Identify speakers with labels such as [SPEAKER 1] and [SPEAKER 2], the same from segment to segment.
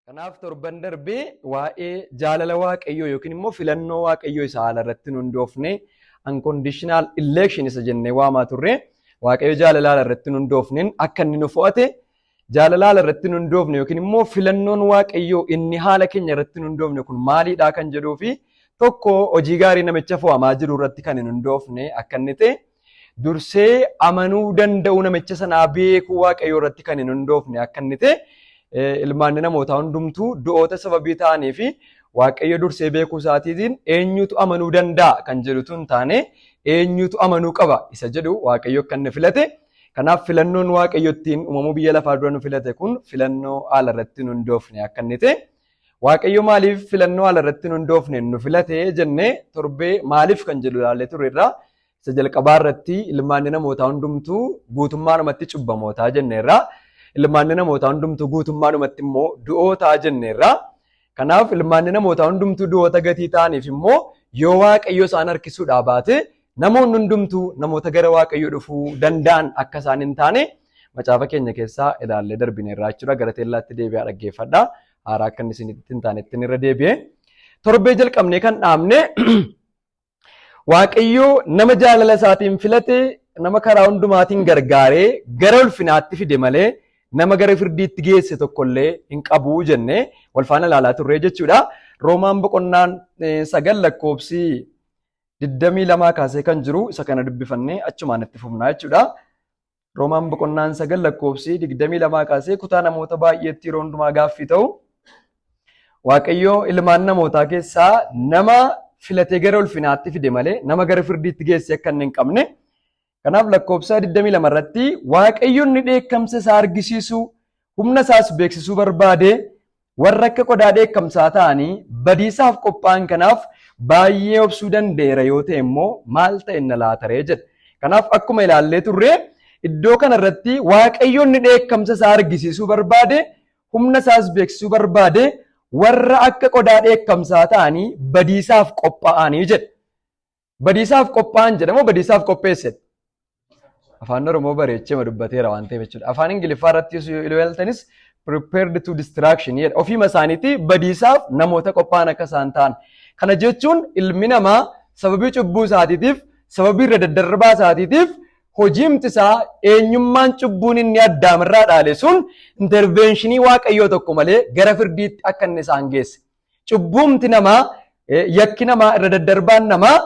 [SPEAKER 1] Kanaaf torban darbee waa'ee jaalala waaqayyoo yookiin immoo filannoo waaqayyoo isa haala irratti nu hundoofne unconditional election isa jennee waamaa turre waaqayyo jaalala haala irratti nu hundoofneen akka inni nu fo'ate jaalala haala irratti nu hundoofne yookiin immoo filannoon waaqayyoo inni haala keenya irratti nu hundoofne kun maalidha kan jedhuu fi tokko hojii gaarii namicha fo'amaa jiru irratti kan hin hundoofne akka inni ta'e dursee amanuu danda'u namicha sanaa beekuu waaqayyoo irratti kan hin hundoofne akka inni ta'e ilmaan namootaa hundumtuu du'oota sababii ta'anii fi waaqayyo dursee beekuu isaatiin eenyutu amanuu danda'a kan jedhutu hin taane eenyutu amanuu qaba isa jedhu waaqayyo akka inni filate. Kanaaf filannoon waaqayyo ittiin uumamuu biyya lafaa dura nu filate kun filannoo haala irratti nu hundoofne akka inni ta'e. Waaqayyo maaliif filannoo haala irratti nu hundoofne nu filate jennee torbee maaliif kan jedhu ilaallee turreerra. Isa jalqabaa irratti ilmaan namootaa hundumtuu guutummaadhumatti cubbamootaa jenneerra. Ilmaan namootaa hundumtuu guutummaadhumatti immoo du'ootaa jenneerra. Kanaaf ilmaan namootaa hundumtuu du'oota gatii ta'aniif immoo yoo waaqayyo isaan harkisuudhaa baate namoonni hundumtuu namoota gara waaqayyoo dhufuu danda'an akka isaan hin taane macaafa keenya keessaa ilaallee darbineerra jechuudha. Gara teellaatti deebi'aa dhaggeeffadha. Haaraa akka inni isinitti hin taanetti irra deebi'ee torbee jalqabnee kan dhaabne waaqayyo nama jaalala isaatiin filate nama karaa hundumaatiin gargaaree gara ulfinaatti fide malee nama gara firdiitti geesse tokkollee hin qabu jennee wal faana ilaalaa turre jechuudha. Roomaan boqonnaan 9 lakkoofsi 22 kaasee kan jiru isa kana dubbifannee achumaan itti fufnaa jechuudha. Roomaan boqonnaan 9 lakkoofsi 22 kaasee kutaa namoota baay'eetti yeroo hundumaa gaaffii ta'u waaqayyo ilmaan namootaa keessaa nama filatee gara ulfinaatti fide malee nama gara firdiitti geesse akka hin qabne. Kanaaf lakkoofsa 22 irratti waaqayyoon ni dheekkamsa isaa argisiisu humna isaas beeksisuu barbaade warra akka qodaa dheekkamsaa ta'anii badiisaaf qophaa'an kanaaf baay'ee obsuu danda'eera yoo ta'e immoo maal ta'e na laataree jedha. Kanaaf akkuma ilaallee turre iddoo kanarratti waaqayyoon ni dheekkamsa isaa argisiisuu barbaade humna isaas beeksisuu barbaade warra akka qodaa dheekkamsaa ta'anii badiisaaf qophaa'anii jedha. Badiisaaf qophaa'an jedhamoo badiisaaf qopheessedha? Afaan Oromoo bareechee dubbateera waan ta'eef jechuudha. Afaan Ingiliffaa irratti ilaaltanis prepared to distraction jedha. Ofiima isaaniitti badiisaaf namoota qophaa'an akka isaan ta'an. Kana jechuun ilmi namaa sababii cubbuu isaatiitiif sababii irra daddarbaa isaatiitiif hojiimti isaa eenyummaan cubbuun inni addaamirraa dhaale sun intervenshinii waaqayyoo tokko malee gara firdiitti akka inni isaan geesse. Cubbuumti namaa yakki namaa irra daddarbaan namaa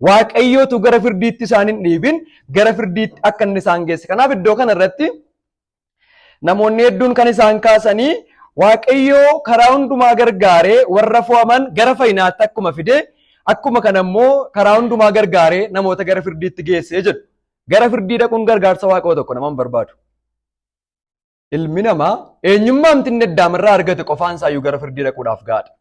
[SPEAKER 1] waaqayyootu gara firdiitti isaan hin dhiibin gara firdiitti akka inni isaan geesse. Kanaaf iddoo kanarratti namoonni hedduun kan isaan kaasanii waaqayyoo karaa hundumaa gargaaree warra fo'aman gara fayyinaatti akkuma fide akkuma kana immoo karaa hundumaa gargaaree namoota gara firdiitti geessee jedhu. Gara firdii dhaquun gargaarsa waaqayyoo tokko nama hin barbaadu. Ilmi namaa eenyummaamti inni addaamirraa argate qofaan isaayyuu gara firdii dhaquudhaaf gaadha.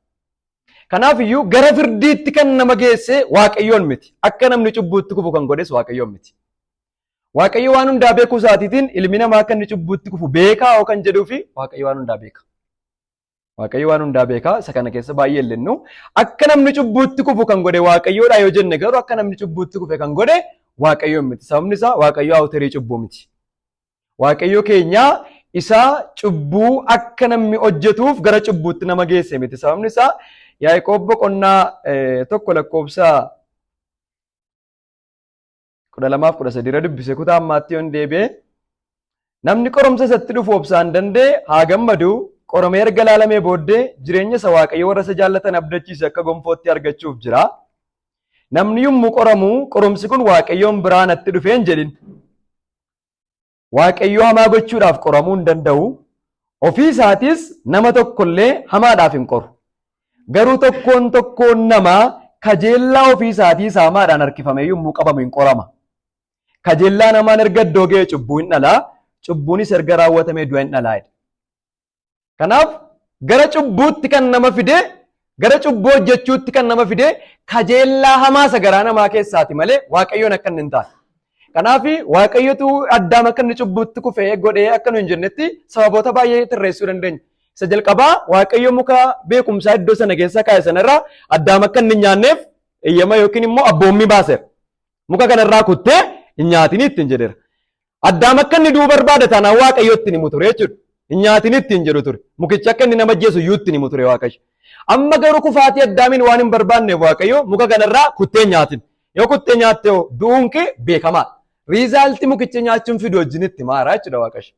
[SPEAKER 1] Kanaaf iyyuu gara firdiitti kan nama geesse waaqayyoon miti. Akka namni cubbuutti kufu kan godhes waaqayyoon miti. Waaqayyo waan hundaa beekuu isaatiitiin ilmi namaa akka inni cubbuutti kufu beekaa oo kan jedhuufi waaqayyo waan hundaa beeka. Waaqayyo waan hundaa beekaa isa kana keessa baay'ee illennu akka namni cubbuutti kufu kan godhe waaqayyoodha yoo jenne garuu akka namni cubbuutti kufe kan godhe waaqayyoon miti. Sababni isaa waaqayyo awuterii cubbuu miti. Waaqayyo keenya isaa cubbuu akka namni hojjetuuf gara cubbuutti nama geesse miti. Sababni isaa Yaaqoob boqonnaa 1 lakkoofsa 12-13 irra dubbise kutaa ammaatti yoon deebi'e namni qoromsa isatti dhufu obsaan danda'e haa gammadu qoromee erga laalamee booddee jireenya isa waaqayyo warra isa jaallatan abdachiise akka gonfootti argachuuf jira. Namni yommuu qoramu qoromsi kun waaqayyoon biraa natti dhufee hin jedhin. Waaqayyo hamaa gochuudhaaf qoramuu hin danda'u. Ofii isaatis nama tokkollee hamaadhaaf hin qoru. Garuu tokkoon namaa kajeellaa ofii isaatii hamaadhaan harkifamee yommuu qabamu hin qorama. Kajeellaa namaan erga iddoo ga'e cubbuu hin dhalaa, cubbuunis erga raawwatamee du'a hin dhalaa. Kanaaf gara cubbuutti kan nama fide, gara cubbuu hojjechuutti kan nama fide kajeellaa hamaa isa garaa namaa keessaati malee waaqayyoon akka inni hin taane. Kanaaf waaqayyotu addaam akka inni cubbuutti kufee godhee akka nu hin jennetti sababoota baay'ee tarreessuu dandeenya. Isa jalqabaa waaqayyo muka beekumsaa iddoo sana keessa kaa'e sanarraa addaam akka inni hin nyaanneef eeyyama yookiin immoo abboommii baaseera. Muka kanarraa kuttee hin nyaatini ittiin jedheera. Addaam akka inni du'uu barbaade taanaan waaqayyo ittiin himu ture jechuudha. nyaatinitti hin jedhu ture. Mukicha akka inni nama ajjeesu yuutti himu ture Waaqayyo. Amma garuu kufaatii Addaamiin waan hin barbaanneef Waaqayyo muka kanarraa kuttee nyaatin. Yoo kuttee nyaatte du'uun kee beekamaa. Riizaaltii mukicha nyaachuun fidu wajjinitti maaraa jechuudha Waaqayyo.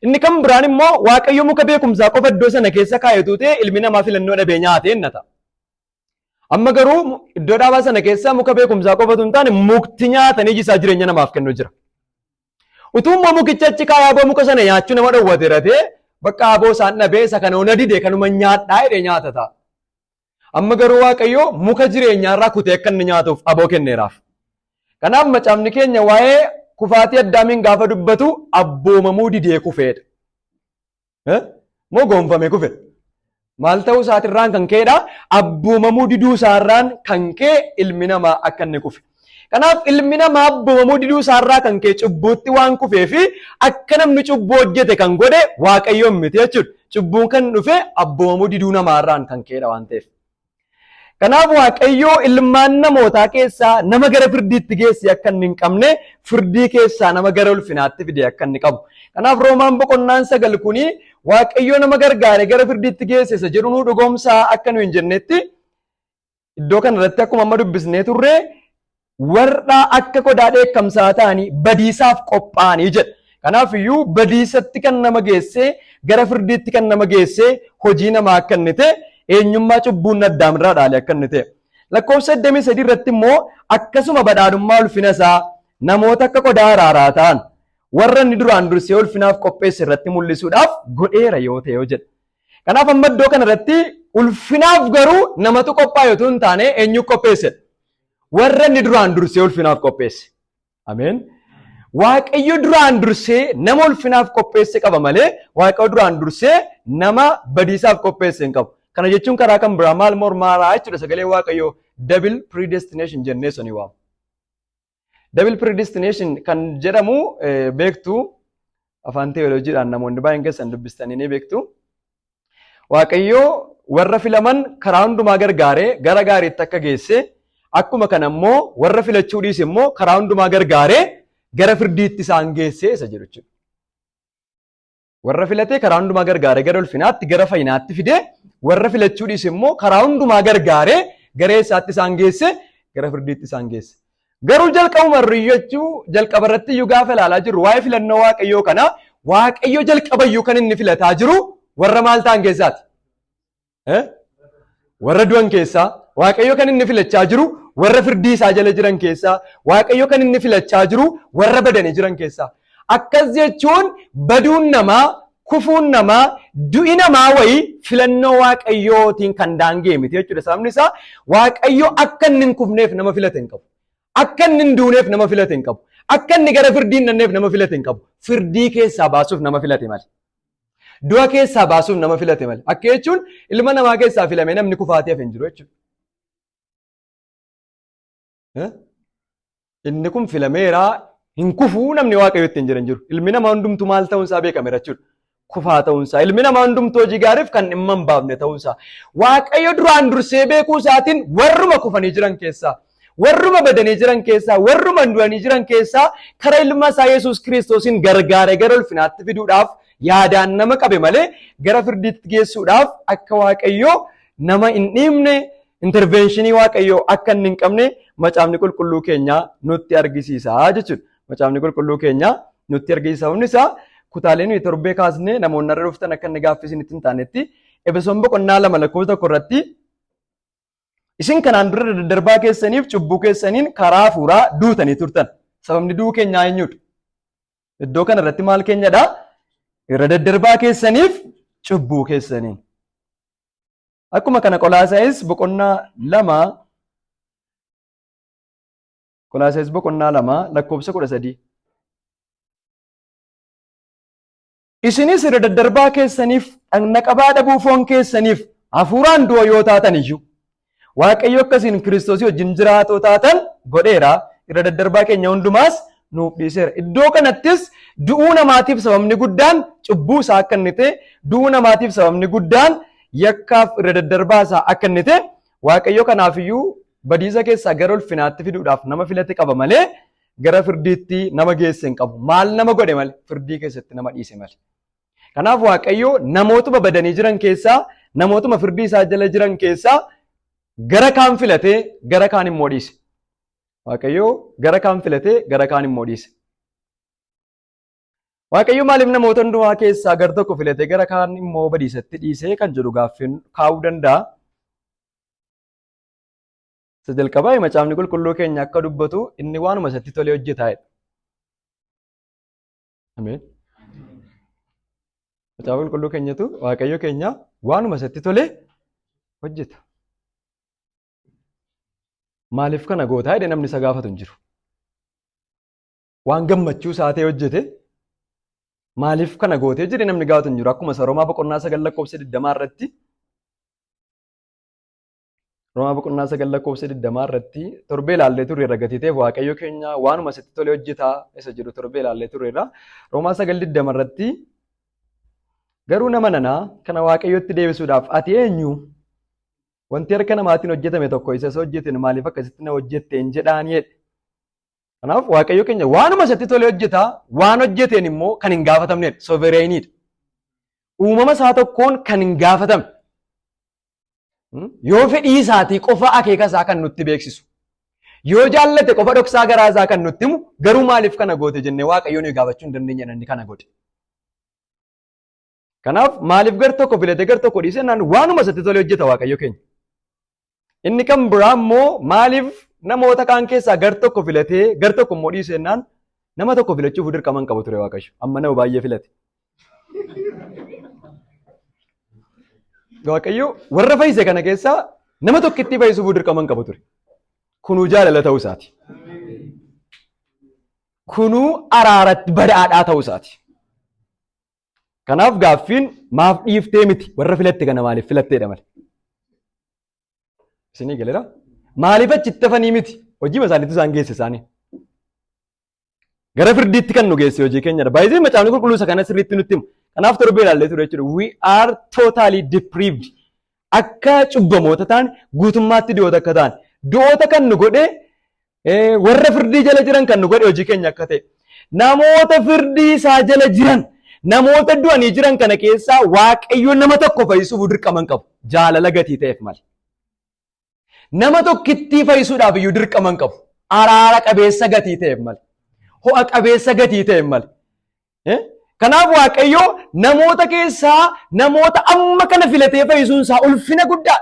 [SPEAKER 1] Inni kan biraan immoo Waaqayyo muka beekumsaa qofa iddoo sana keessa kaayetu ta'e ilmi namaa filannoo dhabee nyaatee innata. Amma garuu iddoo dhaabaa sana keessa muka beekumsaa qofatu hin taane mukti nyaatanii jisaa jireenya namaaf kennu jira. Utuu immoo mukicha achi kaayaa muka sana nyaachuu nama dhowwate ratee bakka aboo isaan dhabee isa kana ona didee kanuma nyaadhaa jedhee nyaata ta'a. Amma garuu Waaqayyo muka jireenyaarraa kutee akka inni nyaatuuf aboo kenneeraaf. Kanaaf macaafni keenya waa'ee kufaatii Addaamiin gaafa dubbatu abboomamuu didee kufeedha. Moo goonfame kufe? Maal ta'uu isaatirraan kan ka'edha? Abboomamuu diduu isaarraan kan ka'e ilmi namaa akka inni kufe. Kanaaf ilmi namaa abboomamuu diduu isaarraa kan ka'e cubbuutti waan kufee fi akka namni cubbuu hojjete kan godhe Waaqayyoon miti jechuudha. Cubbuun kan dhufe abboomamuu diduu namaarraan kan ka'edha waan ta'eef. Kanaaf Waaqayyoo ilmaan namootaa keessaa nama gara firdiitti geesse akka inni hin qabne firdii keessaa nama gara ulfinaatti fide akka inni qabu. Kanaaf Roomaan boqonnaan 9 kuni Waaqayyoo nama gargaare gara firdiitti geesse isa jedhu nu dhugoomsaa akka nu hin jennetti iddoo kanarratti akkuma amma dubbisnee turre warra akka qodaa dheekkamsaa ta'anii badiisaaf qophaa'anii jedha. Kanaaf iyyuu badiisatti kan nama geesse gara firdiitti kan nama geesse hojii namaa akka inni ta'e eenyummaa cubbuun Addaamirraa dhaale akka inni ta'e. Lakkoofsa 83 irratti immoo akkasuma badhaadhummaa ulfina isaa namoota akka qodaa araaraa ta'an warra inni duraan dursee ulfinaaf qopheesse irratti mul'isuudhaaf godheera yoo ta'e yoo jedha. Kanaaf amma iddoo kanarratti ulfinaaf garuu namatu qophaa'e otoo hin taane eenyu qopheesse? Warra inni duraan dursee ulfinaaf qopheesse. Ameen. Waaqayyo duraan dursee nama ulfinaaf qopheesse qaba malee Waaqayyo duraan dursee nama badiisaaf qopheesse hin qabu. Kana jechuun karaa kan biraa maal mormaaraa jechuudha sagalee Waaqayyoo double predestination jennee suni waamu. Double predestination kan jedhamu beektu afaan teolojiidhaan namoonni baay'een keessan dubbistanii ni beektu. Waaqayyoo warra filaman karaa hundumaa gargaaree gara gaariitti akka geesse akkuma kana immoo warra filachuu dhiise immoo karaa hundumaa gargaaree gara firdiitti isaan geesse isa jedhu jechuudha. Warra filatee karaa hundumaa gargaaree gara ulfinaatti gara fayyinaatti fide warra filachuu dhiise immoo karaa hundumaa gargaaree gara eessaatti isaan geesse gara firdiitti isaan geesse. Garuu jalqabuma riyyachuu jalqaba irratti iyyuu gaafa ilaalaa jirru waa'ee filannoo Waaqayyoo kana Waaqayyo jalqaba iyyuu kan inni filataa jiru warra maal ta'an keessaati? Warra du'an keessaa. Waaqayyo kan inni filachaa jiru warra firdii isaa jala jiran keessaa. Waaqayyo kan inni filachaa jiru warra badanii jiran keessaa. Akkas jechuun baduun namaa, kufuun namaa, du'i namaa wayii filannoo Waaqayyootiin kan daangee miti jechuudha. Sababni isaa Waaqayyo akka inni hin kufneef nama filate hin qabu. Akka inni hin duuneef nama filate hin qabu. Akka inni gara firdii hin dhanneef nama filate hin qabu. Firdii keessaa baasuuf nama filate malee. Du'a keessaa baasuuf nama filate malee. Akka jechuun ilma namaa keessaa filamee namni kufaateef hin jiru jechuudha. Inni kun filameeraa hin kufuu namni Waaqayyotti hin jiran jiru. Ilmi namaa hundumtuu maal ta'uun isaa beekameera jechuudha. Kufaa ta'uun isaa. Ilmi namaa hundumtuu hojii gaariif kan dhimma hin baafne ta'uun isaa. Waaqayyo duraan dursee beekuu isaatiin warruma kufanii jiran keessaa, warruma badanii jiran keessaa, warruma du'anii jiran keessaa karaa ilma isaa Yesuus Kiristoosiin gargaaree gara ulfinaatti fiduudhaaf yaadaan nama qabe malee gara firdiitti geessuudhaaf akka Waaqayyo nama hin dhiibne interventionii Waaqayyoo akka inni hin qabne macaafni qulqulluu keenya nutti argisiisa jechuudha. Macaafni qulqulluu keenya nutti argisiisa. Sababni isaa kutaalee nuyi torbee kaasnee namoonni irra dhuftan akka inni gaaffisinitti hin taanetti Efesoon boqonnaa 2 lakkoofsa 1 irratti isin kanaan dura daddarbaa keessaniif cubbuu keessaniin karaa hafuuraa duutanii turtan. Sababni du'uu keenyaa eenyudha? Iddoo kana irratti maal keenyadha? Irra daddarbaa keessaniif cubbuu keessaniin. Akkuma kana Qolaasaayis boqonnaa 2 lakkoofsa 13. Isinis irra daddarbaa keessaniif dhagna qabaa dhabuu foon keessaniif hafuuraan du'a yoo taatan iyyuu Waaqayyo akkasiin Kiristoosii wajjin jiraatoo taatan godheera. Irra daddarbaa keenya hundumaas nuuf dhiiseera. Iddoo kanattis du'uu namaatiif sababni guddaan cubbuu isaa akka inni ta'e, du'uu namaatiif sababni guddaan yakkaaf irra daddarbaa isaa akka inni ta'e Waaqayyo kanaafiyyuu badiisa keessaa gara ulfinaatti fiduudhaaf nama filate qaba malee gara firdiitti nama geesse hin qabu. Maal nama godhe malee? Firdii keessatti nama dhiise malee. Kanaaf Waaqayyo namootuma badanii jiran keessaa, namootuma firdii isaa jala jiran keessaa gara kaan filatee gara kaan immoo dhiise. Waaqayyo gara kaan filatee gara kaan immoo dhiise. Waaqayyo maaliif namoota hundumaa keessaa gara tokko filatee gara kaan immoo badiisatti dhiisee kan jedhu gaaffiin kaa'uu danda'a. Isa jalqabaa macaafni qulqulluu keenya akka dubbatu inni waanuma isatti tolee hojjetaa'edha. Ameen. Macaafa qulqulluu keenyatu Waaqayyo keenya waanuma isatti tolee hojjeta. Maaliif kana gootaa jedhee namni isa gaafatu hin jiru. Waan gammachuu isaa ta'e hojjete maaliif kana gootee jedhee namni gaafatu hin jiru. Akkuma Roomaa boqonnaa 9 lakkoofsa 20 irratti Roomaa boqonnaa 9 lakkoofsa 20 irratti torbee ilaallee turreerra gatiiteef Waaqayyo keenya waanuma isatti tolee hojjetaa isa jedhu torbee ilaallee turreerra. Roomaa 9:20 irratti garuu nama nanaa kana Waaqayyotti deebisuudhaaf ati eenyu? Wanti harka namaatiin hojjetame tokko isa hojjetin maaliif akkasitti na hojjetteen jedhaanii jedhe. Kanaaf Waaqayyo keenya waanuma isatti tolee hojjetaa, waan hojjeteen immoo kan hin gaafatamnedha. Sovereeniidha. Uumama isaa tokkoon kan hin gaafatamne. Yoo fedhii isaatii qofa akeeka isaa kan nutti beeksisu. Yoo jaallate qofa dhoksaa garaa isaa kan nutti himu garuu maaliif kana goote jennee Waaqayyo nuyi gaafachuu hin dandeenye namni kana godhe. Kanaaf maaliif gar tokko filatee gar tokko dhiisee naan waanuma isatti tolee hojjeta Waaqayyo keenya. Inni kan biraa immoo maaliif namoota kaan keessaa gar tokko filatee gar tokko immoo dhiisee naan nama tokko filachuuf dirqama hin qabu ture Waaqayyo. Amma nama baay'ee filate. Waaqayyo warra fayyise kana keessaa nama tokkitti fayyisuuf dirqama hin qabu ture. Kunuu jaalala ta'uu isaati. Kunuu araaratti badhaadhaa ta'uu isaati. Kanaaf gaaffiin maaf dhiiftee miti warra filatte kana maaliif filatteedha malee. Isinii galeera? Maaliif achitti hafanii miti hojii isaaniitu isaan geesse isaanii. Gara firdiitti kan nu geesse hojii keenyadha. Baay'ee macaafni qulqulluu isa kana sirriitti nutti hima. Kanaaf torbee ilaallee ture jechuudha. We are totally deprived. Akka cubbamoota ta'an guutummaatti du'oota akka ta'an. Du'oota kan nu godhe warra firdii jala jiran kan nu godhe hojii keenya akka ta'e. Namoota firdii isaa jala jiran namoota du'anii jiran kana keessaa Waaqayyo nama tokko fayyisuuf dirqama hin qabu. Jaalala gatii ta'eef malee. Nama tokkittii fayyisuudhaaf iyyuu dirqama hin qabu. Araara qabeessa gatii ta'eef malee. Ho'a qabeessa gatii ta'eef malee. Kanaaf Waaqayyo namoota keessaa namoota amma kana filatee fayyisuun isaa ulfina guddaa.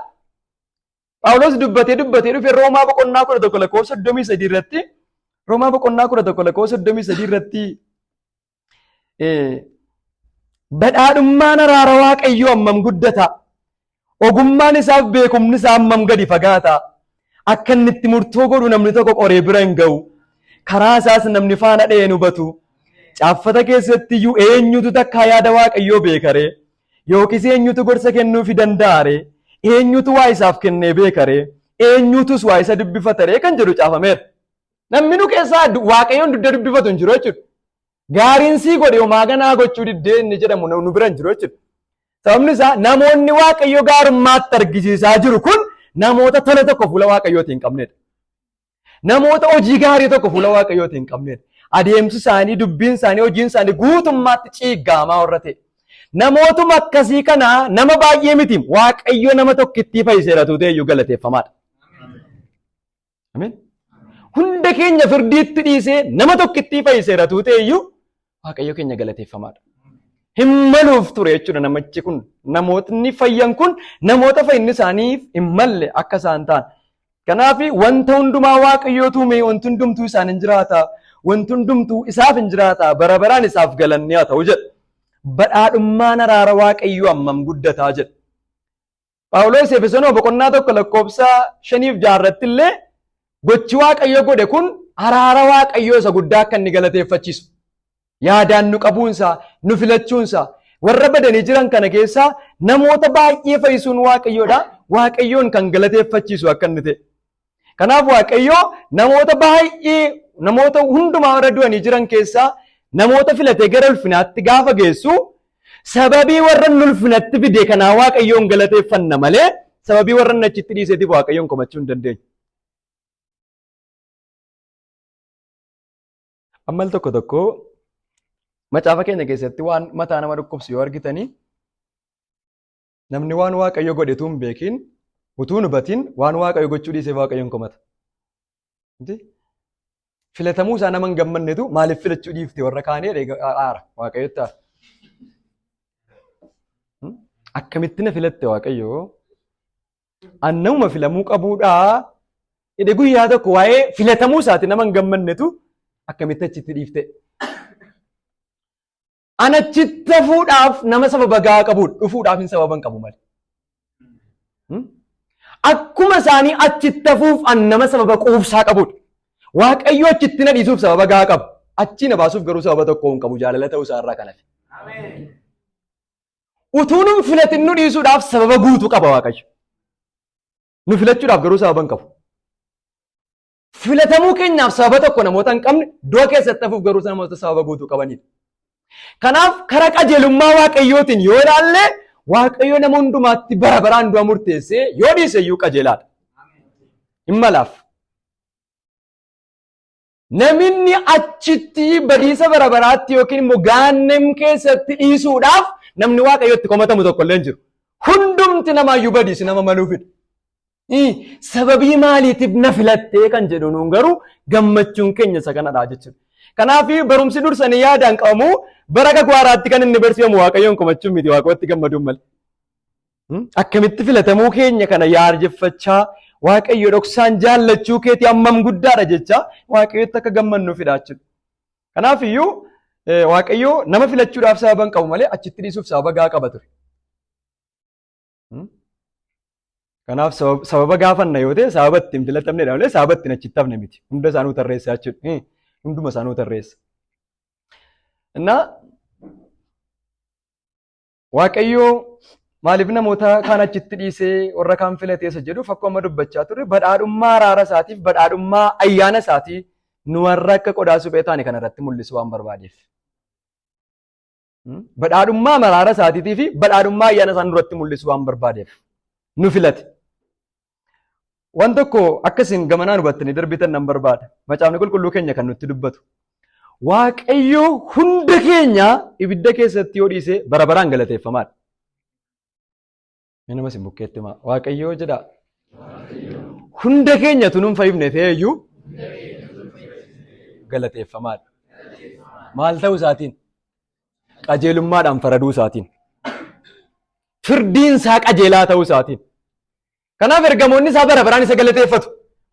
[SPEAKER 1] Phaawulos dubbatee dhufe Roomaa boqonnaa 11 lakkoofsa 33 irratti Roomaa boqonnaa 11 lakkoofsa 33 irratti badhaadhummaan araara Waaqayyo hammam guddata. Ogummaan isaaf beekumni isaa hammam gadi fagaata. Akka inni itti murtoo godhu namni tokko qoree bira hin ga'u. Karaa isaas namni faana dha'ee hin hubatu. Caaffata keessatti iyyuu eenyutu takkaa yaada Waaqayyoo beekare? Yookiis eenyutu gorsa kennuufi danda'are? Eenyutu waa isaaf kennee beekare? Eenyutus waa isa dubbifatare kan jedhu caafameera. Namni nu keessaa Waaqayyoon dudda dubbifatu hin jiru jechuudha. Gaariin sii godhe homaa ganaa gochuu diddee inni jedhamu nu bira hin jiru jechuudha. Sababni isaa namoonni Waaqayyo gaarummaatti argisiisaa jiru kun namoota tola tokko fuula Waaqayyootiin hin qabnedha. Namoota hojii gaarii tokko fuula Waaqayyootiin hin qabnedha. Adeemsi isaanii, dubbiin isaanii, hojiin isaanii guutummaatti ciiggaamaa warra ta'e. Namootuma akkasii kana nama baay'ee miti Waaqayyo nama tokkittii fayyiseeratu ta'eyyuu galateeffamaadha. Ameen. Hunda keenya firdiitti dhiisee nama tokkittii fayyiseeratu ta'eyyuu Waaqayyo keenya galateeffamaadha. Hin maluuf ture jechuudha namichi kun. Namootni fayyan kun namoota fayyinni isaaniif hin malle akka isaan ta'an. Kanaaf wanta hundumaa Waaqayyootu uume wanti hundumtuu isaan hin jiraata. Wanti hundumtuu isaaf hin jiraata. Bara baraan isaaf galanni haa ta'u jedha. Badhaadhummaan araara Waaqayyoo hammam guddataa jedha. Phaawulos Efesoon boqonnaa 1 lakkoofsa 5-6 irratti illee gochi Waaqayyo godhe kun araara Waaqayyoo isa guddaa akka inni galateeffachiisu. Yaadaan nu qabuunsaa, nu filachuunsaa, warra badanii jiran kana keessaa namoota baay'ee fayyisuun Waaqayyoodha. Waaqayyoon kan galateeffachiisu akka inni ta'e. Kanaaf Waaqayyo namoota baay'ee, namoota hundumaa warra du'anii jiran keessaa namoota filatee gara ulfinaatti gaafa geessu sababii warra ulfinatti fide kanaa Waaqayyoon galateeffanna malee sababii warra achitti dhiiseetiif Waaqayyoon komachuu hin dandeenyu. Ammal tokko Macaafa keenya keessatti waan mataa nama dhukkubsu yoo argitanii namni waan Waaqayyo godhetu hin beekin utuu hin hubatin waan Waaqayyo gochuu dhiisee Waaqayyoon komata. Filatamuu isaa nama hin gammannetu maaliif filachuu dhiifte warra kaanii aara Waaqayyotti aara. Akkamitti na filatte Waaqayyo? Annamuma filamuu qabuudhaa. Idee guyyaa tokko waa'ee filatamuu isaati nama hin gammannetu akkamitti achitti dhiifte? An achitti hafuudhaaf nama sababa gahaa qabuudha. Dhufuudhaaf hin sababan qabu malee. Akkuma isaanii achitti hafuuf an nama sababa quubsaa qabuudha. Waaqayyo achitti na dhiisuuf sababa gahaa qabu. Achii na baasuuf garuu sababa tokko hin qabu jaalala ta'uu isaa irraa kanaaf. Utuu nu filatin nu dhiisuudhaaf sababa guutuu qaba Waaqayyo. Nu filachuudhaaf garuu sababa hin qabu. Filatamuu keenyaaf sababa tokko namoota hin qabne du'a keessatti hafuuf garuu namoota sababa guutuu qabanidha. Kanaaf karaa qajeelummaa Waaqayyootiin yoo ilaalle Waaqayyo nama hundumaatti bara baraan du'a murteessee yoo dhiise iyyuu qajeelaadha. Hin malaaf. Namni achitti badiisa bara baraatti yookiin immoo gaannem keessatti dhiisuudhaaf namni Waaqayyootti komatamu tokko illee hin jiru. Hundumti namaayyuu badiisi nama maluufidha. Sababii maaliitiif na filattee kan jedhu nuun garuu gammachuun keenya isa kanadha jechuudha. Kanaaf barumsi dursanii yaadaan qabamu bara gagwaaraatti kan inni barsiifamu Waaqayyoon komachuun miti Waaqayyotti gammaduun malee. Akkamitti filatamuu keenya kana yaarjeffachaa Waaqayyo dhoksaan jaallachuu keetii hammam guddaadha jecha Waaqayyotti akka gammannuufidha jechuudha. Kanaaf iyyuu Waaqayyo nama filachuudhaaf sababa hin qabu malee achitti dhiisuuf sababa gahaa qaba ture. Kanaaf sababa gaafanna yoo ta'e sababa ittiin filatamnedha malee sababa ittiin achitti hafne miti. Hunda isaanuu tarreessa jechuudha. Hunduma isaanuu tarreessa. Innaa Waaqayyo maaliif namoota kaan achitti dhiisee warra kaan filateessa jedhuuf akkuma dubbachaa turre badhaadhummaa araara isaatiif badhaadhummaa ayyaana isaatii nu warra akka qodaa suphee taane kana irratti mul'isu waan barbaadeef. Badhaadhummaa araara isaatiitii fi badhaadhummaa ayyaana isaa nurratti mul'isu waan barbaadeef nu filate. Waan tokko akkasiin gamanaan hubattanii darbitan nan barbaada. Macaafni qulqulluu keenya kan nutti dubbatu. Waaqayyo hunda keenya ibidda keessatti yoo dhiise bara baraan galateeffamaadha. Nama isin bukkeetti himaa. Waaqayyo jedha. Hunda keenya tunuun fayyifne ta'eeyyuu galateeffamaadha. Maal ta'uu isaatiin? Qajeelummaadhaan faraduu isaatiin. Firdiin isaa qajeelaa ta'uu isaatiin. Kanaaf ergamoonni isaa bara baraan isa galateeffatu.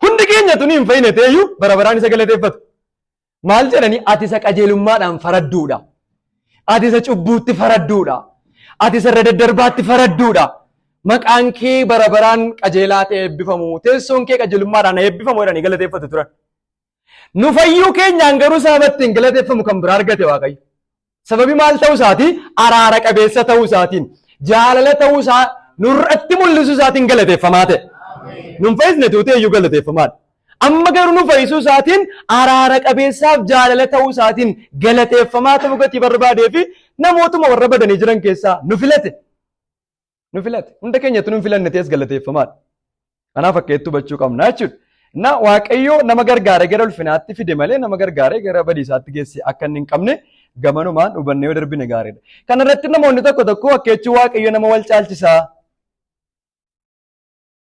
[SPEAKER 1] Hundi keenya tunuun fayyifne ta'eeyyuu bara baraan isa galateeffatu. Maal jedhanii ati isa qajeelummaadhaan faradduudha. Ati isa cubbuutti faradduudha. Ati isa irra daddarbaatti faradduudha. Maqaan kee bara baraan qajeelaa ta'e eebbifamu. Teessoon kee qajeelummaadhaan eebbifamu jedhanii galateeffatu turan. Nu fayyuu keenyaan garuu sababa ittiin galateeffamu kan biraa argate Waaqayyo. Sababi maal ta'uu isaatii? Araara qabeessa ta'uu isaatiin, jaalala ta'uu isaa nurratti mul'isu isaatiin galateeffamaa ta'e. Nun fayyisne tuutee iyyuu galateeffamaadha. Amma garuu nu fayyisuu isaatiin araara qabeessaaf jaalala ta'uu isaatiin galateeffamaa ta'uu gatii barbaadee fi namootuma warra badanii jiran keessaa nu filate. Nu filate. Hunda keenyatti nu filanne ta'es galateeffamaadha. Kanaaf akka itti hubachuu qabna jechuudha. Na Waaqayyo nama gargaaree gara ulfinaatti fide malee nama gargaaree gara badiisaatti geesse akka inni hin qabne gamanumaan hubannee yoo darbine gaariidha. Kana irratti namoonni tokko tokko akka jechuun Waaqayyo nama wal caalchisaa.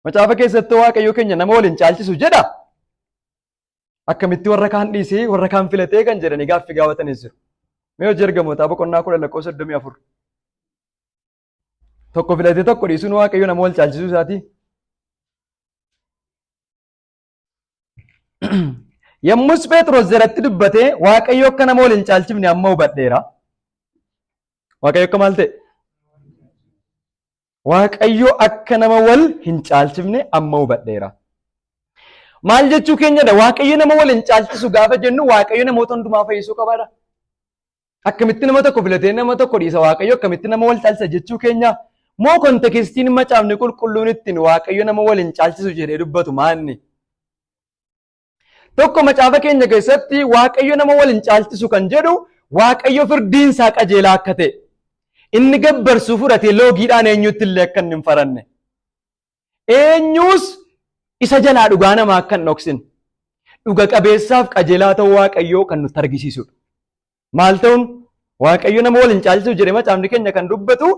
[SPEAKER 1] Macaafa keessatti Waaqayyo keenya nama wal hin caalchisu jedha. Akkamitti warra kaan dhiisee warra kaan filatee kan jedhanii gaaffii gaafatanis jiru. Mee hojii ergamootaa boqonnaa 10:34. Tokko filatee tokko dhiisuun Waaqayyo nama wal caalchisuu isaati. Yommus Phexros jalatti dubbatee Waaqayyo akka nama wal hin caalchifne amma hubadheera. Waaqayyo akka maal ta'e? Waaqayyo akka nama wal hin caalchifne amma hubadheera. Maal jechuu keenyadha? Waaqayyo nama wal hin caalchisu gaafa jennu Waaqayyo namoota hundumaa fayyisuu qabaadha. Akkamitti nama tokko filatee nama tokko dhiisa Waaqayyo akkamitti nama wal caalchisa jechuu keenya? Moo kontekistiin macaafni qulqulluun ittiin Waaqayyo nama wal hin caalchisu jedhee dubbatu maanni? Tokko macaafa keenya keessatti Waaqayyo nama wal hin caalchisu kan jedhu Waaqayyo firdiin isaa qajeelaa akka ta'e. Inni gabbarsuu fudhatee loogiidhaan eenyutti illee akka hin faranne. Eenyus isa jalaa dhugaa namaa akka hin dhoksin. Dhuga qabeessaaf qajeelaa ta'uu Waaqayyoo kan nutti argisiisudha. Maal ta'uun? Waaqayyo nama waliin caalchisuu jedhee macaafni keenya kan dubbatu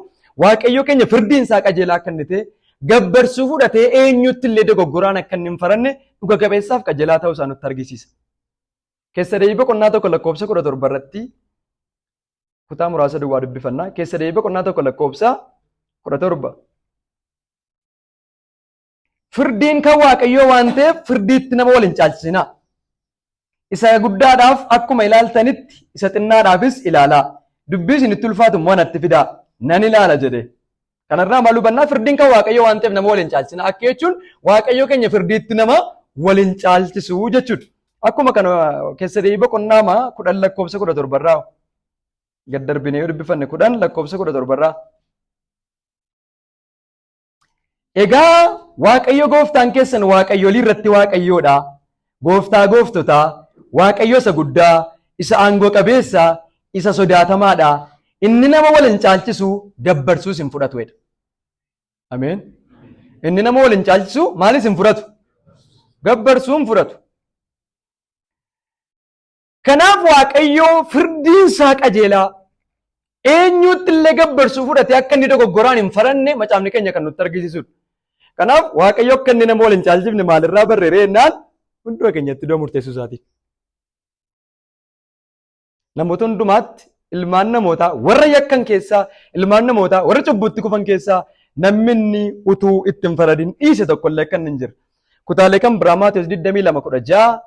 [SPEAKER 1] Waaqayyo keenya firdiin isaa qajeelaa akka inni ta'e gabbarsuu fudhatee eenyutti illee dogoggoraan akka inni hin faranne dhuga qabeessaaf qajeelaa ta'uu isaa nutti argisiisa. Keessa deebii boqonnaa tokko lakkoofsa 17 irratti kutaa muraasa duwwaa dubbifannaa. Keessa deebii boqonnaa tokko lakkoofsa 17. Firdiin kan Waaqayyoo waan ta'eef firdiitti nama waliin caalchisinaa. Isa guddaadhaaf akkuma ilaaltanitti isa xinnaadhaafis ilaalaa. Dubbii isinitti ulfaatu immoo natti fidaa. Nan ilaala jedhe. Kanarraa maal hubannaa firdiin kan Waaqayyoo waan ta'eef nama waliin caalchisinaa. Akka jechuun Waaqayyoo keenya firdiitti nama waliin caalchisuu jechuudha. Akkuma kana keessa deebii boqonnaa 10 lakkoofsa 17 irraa gad darbinee yoo dubbifanne 10 lakkoofsa 17 irraa. Egaa Waaqayyo gooftaan keessan waaqayyolii irratti waaqayyoodha. Gooftaa gooftotaa, Waaqayyo isa guddaa, isa aangoo qabeessa, isa sodaatamaadha. Inni nama waliin caalchisuu gabbarsuus hin fudhatu jedha. Ameen. Inni nama waliin caalchisuu maalis hin fudhatu? Gabbarsuu hin fudhatu. Kanaaf Waaqayyo firdiin isaa qajeelaa eenyutti illee gabbarsuu fudhatee akka inni dogoggoraan hin faranne macaafni keenya kan nutti argisiisudha. Kanaaf Waaqayyo akka inni nama waliin caalchifne maalirraa barreeree jennaan hunduma keenyatti iddoo murteessuu isaatiif. Namoota hundumaatti ilmaan namootaa warra yakkan keessaa, ilmaan namootaa warra cubbutti kufan keessaa namni inni utuu ittiin faradin dhiise tokkollee akka hin jirre. Kutaalee kan biraa Maatewos 22:16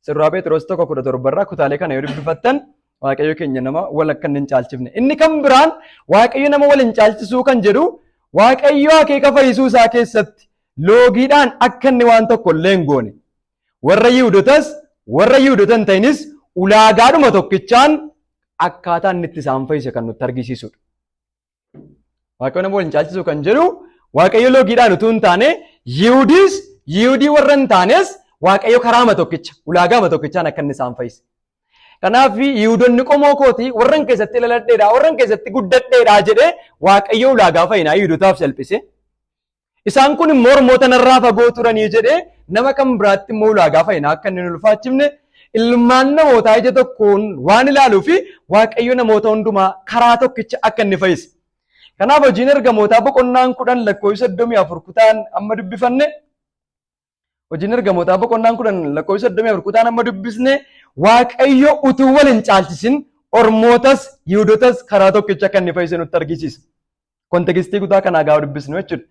[SPEAKER 1] Sirraa Phexros 1:17 irraa kutaalee kana yoo dubbifattan Waaqayyo keenya nama wal akka hin caalchifne. Inni kan biraan Waaqayyo nama waliin caalchisuu kan jedhu Waaqayyo akeeka fayyisuu isaa keessatti loogiidhaan akka inni waan tokko illee hin goone. Warra Yihuudotas warra Yihuudota hin ta'inis ulaagaadhuma tokkichaan akkaataa inni itti isaan fayyise kan nutti argisiisudha. Waaqayyo nama waliin caalchisuu kan jedhu Waaqayyo loogiidhaan utuu hin taane Yihuudii warra hin taanes Waaqayyo karaama tokkicha ulaagaama tokkichaan akka inni isaan fayyise. Kanaaf Yihuudoonni qomoo kooti warran keessatti laladheedha warran keessatti guddadheedha jedhee Waaqayyo ulaagaa fayyinaa Yihuudotaaf salphise. Isaan kun immoo ormoota narraa fagoo turanii jedhee nama kan biraatti immoo ulaagaa fayyinaa akka inni ulfaachifne ilmaan namootaa ija tokkoon waan ilaaluu fi Waaqayyo namoota hundumaa karaa tokkicha akka inni fayyise. Kanaaf hojiin ergamootaa boqonnaan 10 lakkoofsa 34 kutaan amma dubbifanne hojiin ergamootaa boqonnaan 10 lakkoofsa 34 kutaan amma dubbisne Waaqayyo utuu waliin caalchisin ormootas Yihuudotas karaa tokkicha akka inni fayyise nutti argisiisa. Kontekstii kutaa kanaa gaafa dubbisnu jechuudha.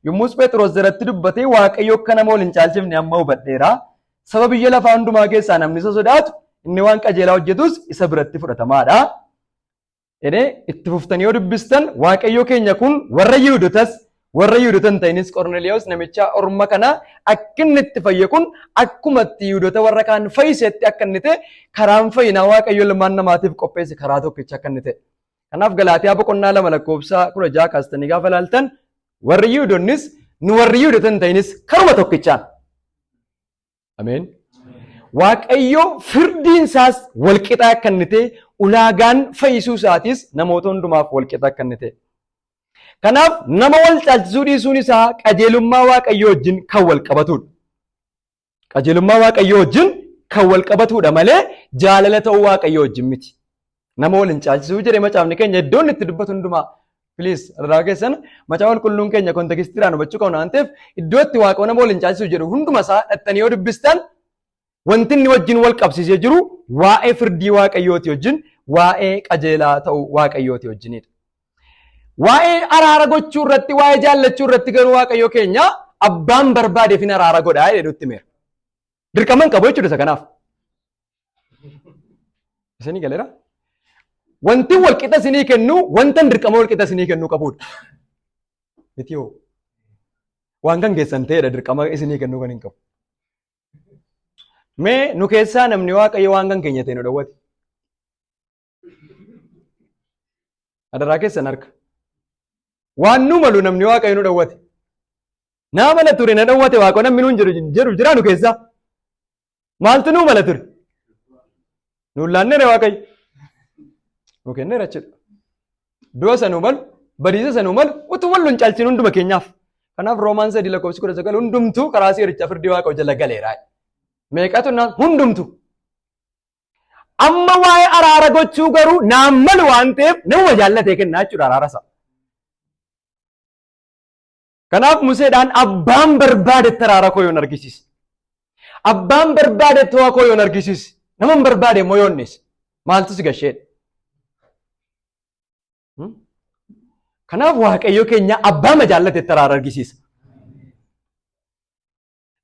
[SPEAKER 1] Yommus Phexros irratti dubbatee Waaqayyo akka nama waliin caalchifne amma hubadheera. Saba biyya lafaa hundumaa keessaa namni isa sodaatu inni waan qajeelaa hojjetus isa biratti fudhatamaadha. Itti fuftanii yoo dubbistan Waaqayyo keenya kun warra Yihuudotas warra Yihuudota hin ta'inis Qorneeliyoos namicha orma kana akka inni itti fayye kun akkuma itti Yihuudota warra kaan fayyisetti akka inni ta'e karaan fayyinaa Waaqayyo ilmaan namaatiif qopheesse karaa tokkicha akka inni ta'e. Kanaaf Galaatiyaa boqonnaa 2 lakkoofsa 16 kaastanii gaafa ilaaltan warri Yihuudonnis nu warri Yihuudota hin ta'inis karuma tokkichaan. Ameen. Waaqayyo firdiin isaas walqixa akka inni ta'e ulaagaan fayyisuu isaatis namoota hundumaaf walqixa akka inni ta'e. Kanaaf nama wal caalchisuu dhiisuun isaa qajeelummaa Waaqayyoo wajjin kan wal qabatudha. Qajeelummaa Waaqayyoo wajjin kan wal qabatudha malee jaalala ta'uu Waaqayyoo wajjin miti. Nama wal hin caalchisuu jedhee macaafni keenya iddoon itti dubbatu hundumaa please irraa keessan macaafa qulqulluun keenya kontekstiidhaan hubachuu qabna waan ta'eef iddoo itti Waaqayyo nama wal hin caalchisuu jedhu hunduma isaa dhattanii yoo dubbistan wanti inni wajjin wal qabsiisee jiru waa'ee firdii Waaqayyooti wajjin waa'ee qajeelaa ta'uu Waaqayyooti wajjinidha. Waa'ee araara gochuu irratti waa'ee jaallachuu irratti garuu Waaqayyo keenya abbaan barbaadeef hin araara godhaa jedhee nutti himeera. Dirqama hin qabu jechuudha isa kanaaf. Isinii galeera? Wanti walqixa isinii kennu wanta dirqama walqixa isinii kennuu qabudha. Miti hoo? Waan kan keessan ta'edha dirqama isinii kennuu kan hin qabu. Mee nu keessaa namni Waaqayyo waan kan keenya ta'e nu dhowwate. Adaraa keessan harka. Waan nu malu namni Waaqayyo nu dhowwate. Naa mala ture na dhowwate Waaqayyo namni nuun jiru jira nu keessaa. Maaltu nu mala ture? Nu laannere Waaqayyo. Nu kenneera jechuudha. Du'a sanuu malu, badiisa sanuu malu, utuu wal hin caalchin hunduma keenyaaf. Kanaaf Roomaan 3 lakkoofsi 19 hundumtuu karaa seerichaa firdii Waaqayyo jala galeera. Meeqatu hundumtu. Amma waa'ee araara gochuu garuu naammal waan ta'eef nama jaallatee kennaa jechuudha araara isaa. Kanaaf Museedhaan abbaan barbaadetti araara koo yoon argisiise. Abbaan barbaadetti waa koo yoon argisiise. Nama hin barbaade immoo yoonnis maaltu si gasheedha. Kanaaf Waaqayyo keenya abbaa jaallatetti araara argisiisa.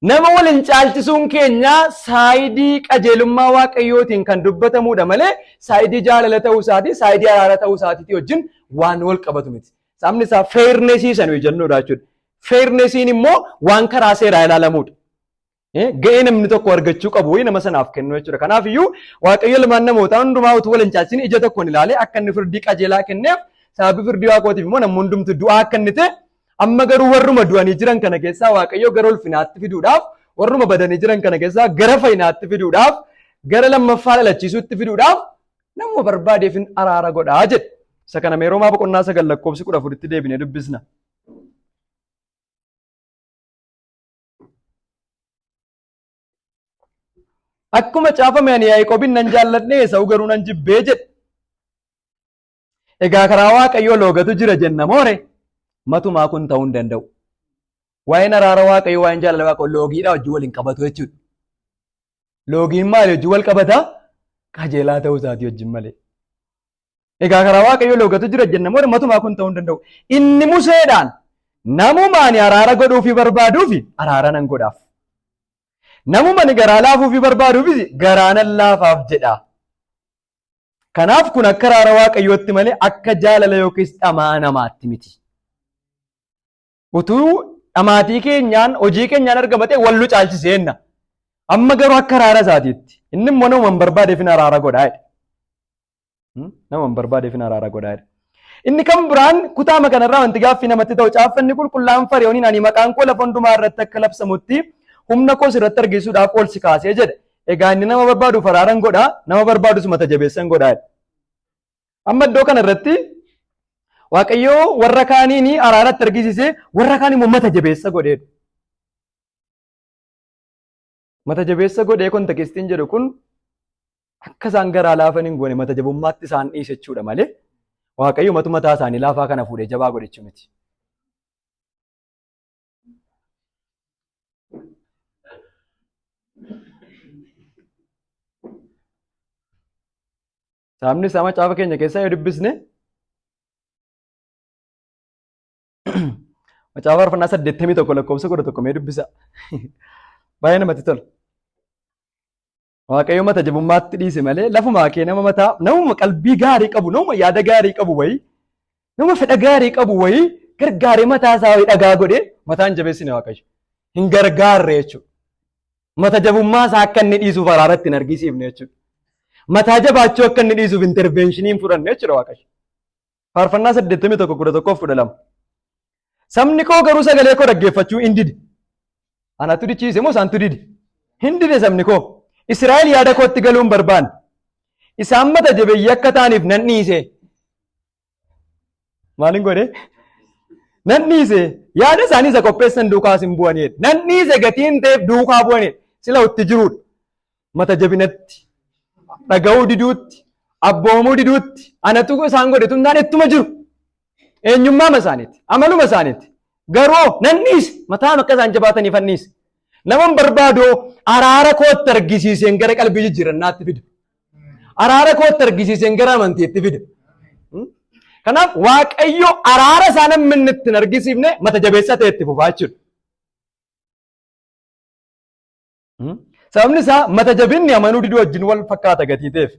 [SPEAKER 1] Nama waliin caalchisuun keenya saayidii qajeelummaa Waaqayyootiin kan dubbatamuudha malee saayidii jaalala ta'uu isaatii saayidii araara ta'uu isaatiitii wajjin waan wal qabatu miti. Sabni isaa feernesii sanuu jennuudha jechuudha. Feernesiin immoo waan karaa seeraa ilaalamuudha. Ga'ee namni tokko argachuu qabu nama sanaaf kennu jechuudha. Kanaaf iyyuu Waaqayyo ilmaan namootaa hundumaa utuu waliin caalchisin ija tokkoon ilaalee akka inni firdii qajeelaa kenneef sababii firdii Waaqootiif immoo namni hundumtu du'aa akka inni ta'e amma garuu warruma du'anii jiran kana keessaa Waaqayyo gara ulfinaatti fiduudhaaf warruma badanii jiran kana keessaa gara fayyinaatti fiduudhaaf gara lammaffaa dhalachiisuutti fiduudhaaf nama barbaadeef araara godhaa jedhe. Isa kana Roomaa boqonnaa 9 lakkoofsa 14tti deebinee dubbisna. Akkuma caafame ani Yaaqoobin nan jaalladhe Esaawu garuu nan jibbee jedhe. Egaa karaa Waaqayyoo loogatu jira jenna moore matumaa kun ta'uu hin danda'u. Waa'een araara Waaqayyoo waa'een jaalala Waaqayyoo loogiidhaa wajjin waliin qabatu jechuudha. Loogiin maali wajjin wal qabataa? Qajeelaa ta'uu isaatii wajjin malee. Egaa karaa Waaqayyoo loogatu jira jenna moore matumaa kun ta'uu hin danda'u. Inni Museedhaan namumaan araara godhuufi barbaaduufi araara nan godhaaf. Namumani garaa laafuufi barbaaduufis garaa nan laafaaf jedha. Kanaaf kun akka araara Waaqayyootti malee akka jaalala yookiis dhamaa namaatti miti. Utuu dhamaatii keenyaan hojii keenyaan argamate wallu caalchiseenna. Amma garuu akka araara isaatiitti. Inni immoo nama hin barbaadeef araara godhaadha. Nama hin barbaadeef araara godhaadha. Inni kan biraan kutaama kanarraa wanti gaaffii namatti ta'u caaffanni qulqullaa'aan Fariyooniin ani maqaan koo lafa hundumaa irratti akka labsamutti humna koo sirratti argisiisuudhaaf ol si kaasee jedhe. Egaa inni nama barbaaduuf araaran godhaa, nama barbaadus mata jabeessan godhaadha. Amma iddoo kana irratti Waaqayyoo warra kaaniin araaratti argisiisee warra kaan immoo mata jabeessa godheedha. Mata jabeessa godhee kontekestiin jedhu kun akka isaan garaa laafan hin goone mata jabummaatti isaan dhiise jechuudha malee Waaqayyo matu mataa isaanii laafaa kana fuudhee jabaa godhechuu miti. Sabni isaa macaafa keenya keessaa yoo dubbisne macaafa faarfannaa 81 lakkoofsa 11 mee dubbisa. Baay'ee namatti tola. Waaqayyo mata jabummaatti dhiise malee lafumaa kee namuma qalbii gaarii qabu, namuma yaada gaarii qabu wayii, nama fedha gaarii qabu wayii gargaaree mataa isaa wayii dhagaa godhee mataan jabeessine Waaqayyo. Hin gargaarre jechuudha. Mata jabummaa isaa akka inni dhiisuuf araaratti hin argisiifne jechuudha. Mataa jabaachuu akka inni dhiisuuf interventionii hin fudhanne jechuudha Waaqayyo. Faarfannaa 81:11 Sabni koo garuu sagalee koo dhaggeeffachuu hin dide. Anatu dichiise moo isaantu dide? Hin dide sabni koo. Israa'el yaada kootti galuu hin barbaanne. Isaan mata jabeeyyii akka ta'aniif nan dhiise. Maaliin godhe? Nan dhiise. Yaada isaanii isa qopheessan duukaas hin bu'anidha. Nan dhiise gatiin ta'eef duukaa bu'anidha. Sila utti jirudha. Mata jabinatti. Dhaga'uu diduutti, abboomuu diduutti, anatu isaan godhe tun isaan ittuma jiru. Eenyummaa isaaniiti, amaluma isaaniiti. Garuu nan dhiise, mataan akka isaan jabaataniif nan dhiise. Nama barbaadu araara kootti argisiiseen gara qalbii jijjiirannaatti fida. Araara kootti argisiiseen gara amantiitti fida. Kanaaf Waaqayyo araara isaa namni itti hin argisiifne mata jabeessa ta'e itti fufaa jechuudha. Sababni isaa mata jabinni amanuu diduu wajjin wal fakkaata gatii ta'eef.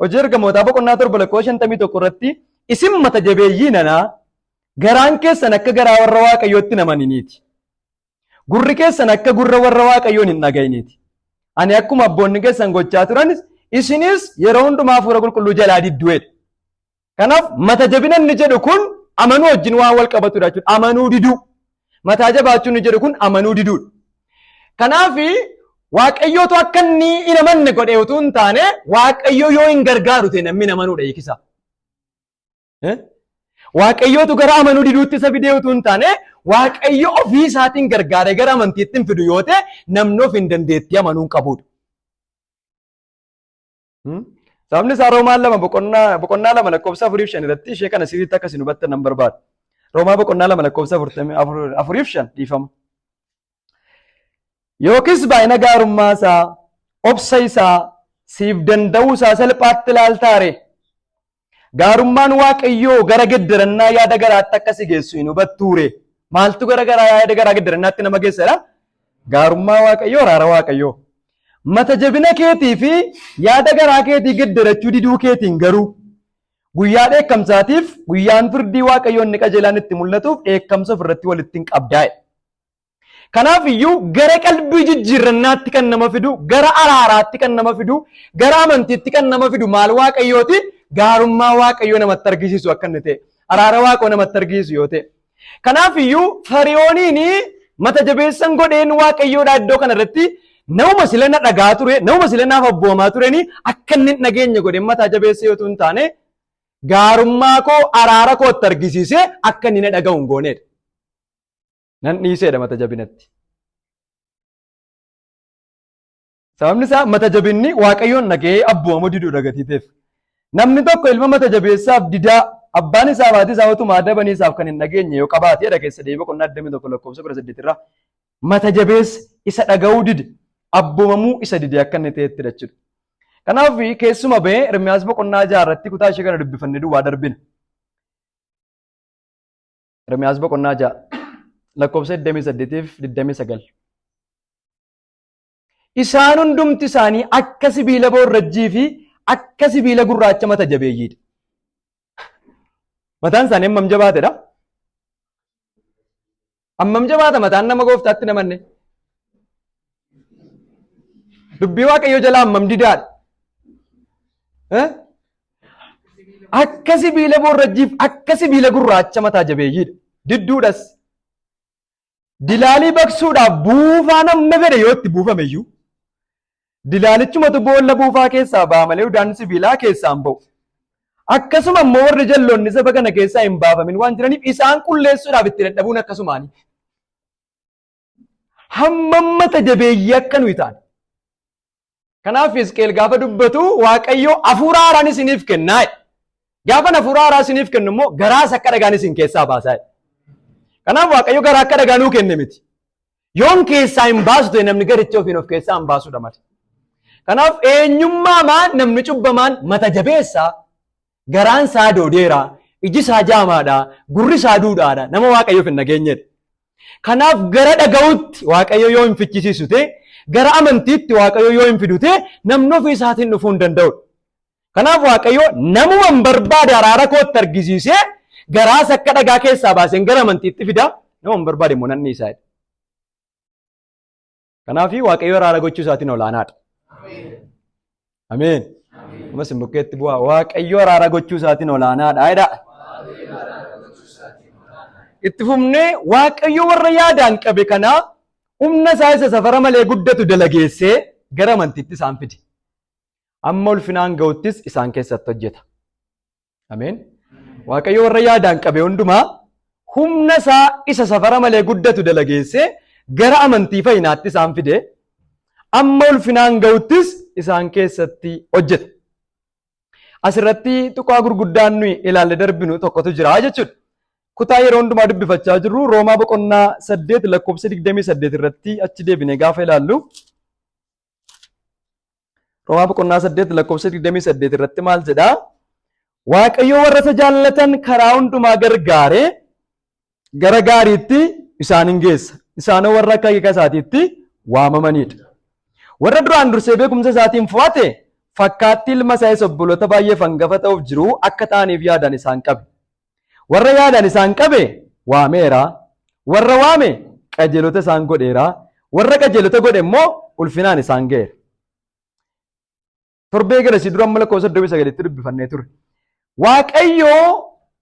[SPEAKER 1] Hojii ergamootaa boqonnaa 7:51 irratti isin mata jabeeyyii nanaa garaan keessan akka garaa warra Waaqayyootti hin amaniniiti. Gurri keessan akka gurra warra Waaqayyoon hin dhaga'iniiti. Ani akkuma abboonni keessan gochaa turanis isinis yeroo hundumaa hafuura qulqulluu jalaa didduudha. Kanaaf mata jabina inni jedhu kun amanuu wajjin waan wal qabatudha jechuudha. Amanuu diduu. Mataa jabaachuu inni jedhu kun amanuu diduudha. Kanaaf Waaqayyootu akka inni hin amanne godhee utuu hin taane Waaqayyo yoo hin gargaaru ta'e namni hin amanuudha hiikisa. Waaqayyootu gara amanuu diduutti isa fidee utuu hin taane Waaqayyo ofii isaatiin gargaaree gara amantiitti hin fidu yoo ta'e namni of hin dandeettii amanuu hin qabudha. Sababni isaa Roomaan lama boqonnaa lama lakkoofsa 4-5 irratti ishee kana sirriitti akka isin hubattan nan barbaada. Roomaa boqonnaa lama lakkoofsa 4-5 dhiifama. Yookiis baay'ina gaarummaa isaa, obsa isaa, siif danda'uu isaa salphaatti ilaaltaare. Gaarummaan Waaqayyoo gara geddarannaa yaada garaatti akka si geessu hin hubattuure. Maaltu gara yaada garaa geddarannaatti nama geessadha? Gaarummaa Waaqayyoo, araara Waaqayyoo. Mata jabina keetii fi yaada garaa keetii geddarachuu diduu keetiin garuu guyyaa dheekkamsaatiif guyyaan firdii Waaqayyoon inni qajeelaan itti mul'atuuf dheekkamsa ofirratti walitti hin qabdaa'e. Kanaaf iyyuu gara qalbii jijjiirrannaatti kan nama fidu, gara araaraatti kan nama fidu, gara amantiitti kan nama fidu maal Waaqayyooti? Gaarummaa Waaqayyoo namatti argisiisu akka inni ta'e, araara Waaqayyoo namatti argisiisu yoo ta'e. Kanaaf iyyuu Fariyooniin mata jabeessan godheen Waaqayyoodhaa iddoo kanarratti nama sila na dhagaa ture, nama sila naaf abboomaa tureni akka inni nageenya godhe mataa jabeessa yoo hin taane gaarummaa koo araara kootti argisiisee akka inni na dhaga'u hin gooneedha. Nan dhiiseedha mata jabinatti. Sababni isaa mata jabinni Waaqayyoon nagahee abboomamu diduudha gatiiteef. Namni tokko ilma mata jabeessaaf didaa abbaan isaa maatii isaa utuma adabanii isaaf kan hin dhageenye yoo qabaateedha keessa deebi'ee boqonnaa 21 lakkoofsa 18 irraa mata jabeessa isa dhaga'uu dide abboomamuu isa dide akka inni ta'etti jechuudha. Kanaaf keessuma bahee Ermiyaas boqonnaa 6 irratti kutaa ishee kana dubbifannee duwwaa darbina. Ermiyaas boqonnaa 6 lakkoofsa 28-29. Isaan hundumti isaanii akka sibiila boorrajjii fi akka sibiila gurraacha mata jabeeyyiidha. Mataan isaanii hammam jabaatedha? Hammam jabaata mataan nama gooftaatti namanne? Dubbii Waaqayyoo jalaa hammam didaadha? Akka sibiila boorrajjiif akka sibiila gurraacha mataa jabeeyyiidha. Didduudhas. Dilaalii baqsuudhaaf buufaa namni fedhe yoo itti buufame iyyuu dilaalichumatu boolla buufaa keessaa ba'a malee udaan sibiilaa keessaa hin ba'u. Akkasuma immoo warri jalloonni saba kana keessaa hin baafamin waan jiraniif isaan qulleessuudhaaf itti dadhabuun akkasumaani. Hammam mata jabeeyyii akka nuyi taane. Kanaaf Hisqeel gaafa dubbatu Waaqayyoo hafuura haaraan isiniif kennaa. Gaafa hafuura haaraa isiniif kennu immoo garaas akka dhagaan isin keessaa baasaa. Kanaaf Waaqayyo garaa akka dhagaa nuu kenne miti. Yoon keessaa hin baasu ta'e namni garicha ofiin of keessaa hin baasudha mati. Kanaaf eenyummaa namni cubbamaan mata jabeessaa garaan isaa doodeera, iji isaa jaamaadha, gurri isaa duudhaadha, nama Waaqayyoof hin nageenyedha. Kanaaf gara dhaga'utti Waaqayyo yoo hin fichisiisu ta'e, gara amantiitti Waaqayyo yoo hin fidu ta'e namni ofii isaatiin dhufuu hin danda'udha. Kanaaf Waaqayyo namuma hin barbaade araara kootti argisiisee garaas akka dhagaa keessaa baaseen gara amantiitti fida nama hin barbaade immoo nan dhiisaa. Kanaaf Waaqayyo araara gochuu isaatiin olaanaadha. Ameen. Ammas hin bukkeetti bu'aa. Waaqayyo araara gochuu isaatiin olaanaadha. Itti fufnee Waaqayyo warra yaadaan qabe kanaa humna isaa isa safara malee guddatu dalageessee gara amantiitti isaan fide. Amma ulfinaan ga'uttis isaan keessatti hojjeta. Ameen. Waaqayyo warra yaadaan qabe hundumaa humna isaa isa safara malee guddatu dalageessee gara amantii fayyinaatti isaan fide. Amma ulfinaan ga'uttis isaan keessatti hojjeta. Asirratti tuqaa gurguddaan nuyi ilaalle darbinu tokkotu jira jechuudha. Kutaa yeroo hundumaa dubbifachaa jirru Roomaa boqonnaa 8 lakkoofsa 28 irratti achi deebine gaafa ilaallu. Roomaa boqonnaa 8 lakkoofsa 28 irratti maal jedhaa? Waaqayyo warra isa jaallatan karaa hundumaa gargaaree gara gaariitti isaan hin geessa. Isaan warra akka hiika isaatiitti waamamanidha. Warra duraan dursee beekumsa isaatiin fo'ate fakkaattii ilma isaa isa obboloota baay'ee hangafa ta'uuf jiru akka ta'aniif yaadaan isaan qabe. Warra yaadaan isaan qabe waameera. Warra waame qajeelota isaan godheera. Warra qajeelota godhe immoo ulfinaan isaan ga'eera. Torbee garasii dura amma lakkoofsa 39tti dubbifannee ture. Waaqayyoo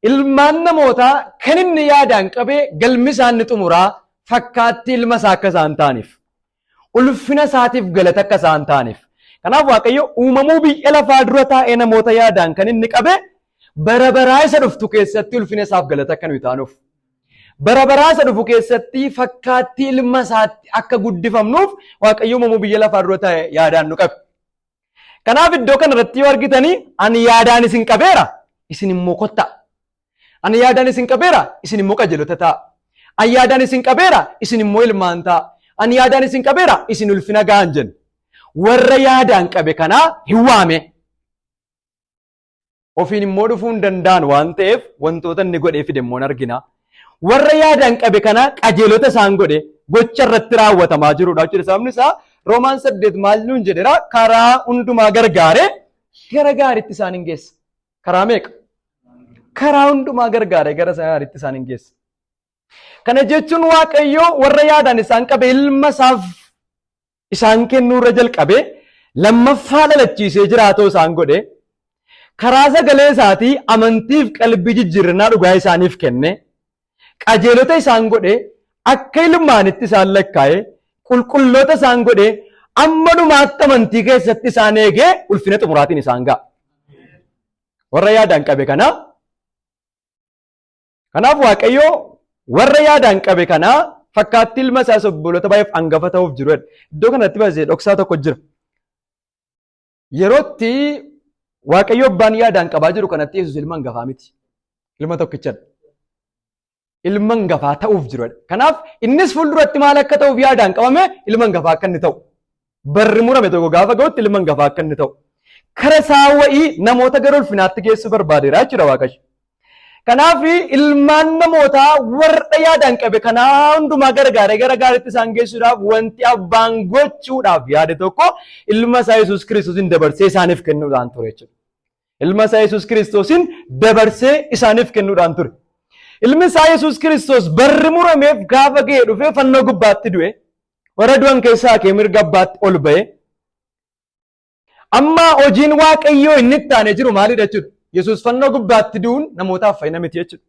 [SPEAKER 1] ilmaan namootaa kan inni yaadaan qabee galmi isaan ni xumuraa fakkaattii ilma isaa akka isaan ta'aniif. Ulfina isaatiif galata akka isaan ta'aniif. Kanaaf Waaqayyo uumamuu biyya lafaa dura taa'ee namoota yaadaan kan inni qabe bara baraa isa dhuftu keessatti ulfina isaaf galata akka nuyi taanuuf. Bara baraa isa dhufu keessatti fakkaattii ilma isaatti akka guddifamnuuf Waaqayyo uumamuu biyya lafaa dura taa'ee yaadaan nu qabe. Kanaaf iddoo kanarratti yoo argitanii ani yaadaan isin qabeera isin immoo kottaa. Ani yaadaan isin qabeera isin immoo qajeelota ta'a. Ani yaadaan isin qabeera isin immoo ilmaan ta'a. Ani yaadaan isin qabeera isin ulfina ga'an jenna. Warra yaadaan qabe kanaa hin waame. Ofiin immoo dhufuu hin danda'an waan ta'eef wantoota inni godhee fide immoo argina. Warra yaadaan qabe kanaa qajeelota isaan godhe gocha irratti raawwatamaa jirudha jechuudha. Sababni isaa Roomaan 8 maal nuun jedheera karaa hundumaa gargaaree gara gaariitti isaan hin geessa. Karaa meeqa? Karaa hundumaa gargaaree gara gaariitti isaan hin geessa. Kana jechuun Waaqayyo warra yaadaan isaan qabe ilma isaaf isaan kennuu irra jalqabe lammaffaa dhalachiisee jiraatoo isaan godhe karaa sagalee isaatii amantiif qalbii jijjiirannaa dhugaa isaaniif kenne qajeelota isaan godhe akka ilmaanitti isaan lakkaa'e qulqulloota isaan godhe amma dhumaatti amantii keessatti isaan eegee ulfina xumuraatiin isaan ga'a. Warra yaadaan qabe kana. Kanaaf Waaqayyo warra yaadaan qabe kana fakkaatti ilma isaa obboloota baay'eef hangafa ta'uuf jiru. Iddoo kanatti baasee dhoksaa tokko jira. Yerootti Waaqayyo abbaan yaadaan qabaa jiru kanatti Yesuus ilma hangafaa miti. Ilma tokkichadha. Ilma hangafaa ta'uuf jiru. Kanaaf innis fuulduratti maal akka ta'uuf yaadaan qabame ilma hangafaa akka inni ta'u. Barri murame tokko gaafa ga'utti ilma hangafaa akka inni ta'u. Kara isaa wa'ii namoota gara ulfinaatti geessuu barbaadeera jechuudha Waaqayyo. Kanaaf ilmaan namootaa warra yaadaan qabe kanaa hundumaa gargaaree gara gaariitti isaan geessuudhaaf wanti abbaan gochuudhaaf yaade tokko ilma isaa Yesuus Kiristoosin dabarsee isaaniif kennuudhaan ture jechuudha. Ilma isaa Yesuus Kiristoosin dabarsee isaaniif kennuudhaan ture. Ilmi isaa Yesuus Kiristoos barri murameef gaafa ga'ee dhufee fannoo gubbaatti du'e warra du'an keessaa kee mirga abbaatti ol ba'e. Amma hojiin Waaqayyoo inni itti aanee jiru maalidha jechuudha? Yesuus fannoo gubbaatti du'uun namootaaf fayyina miti jechuudha.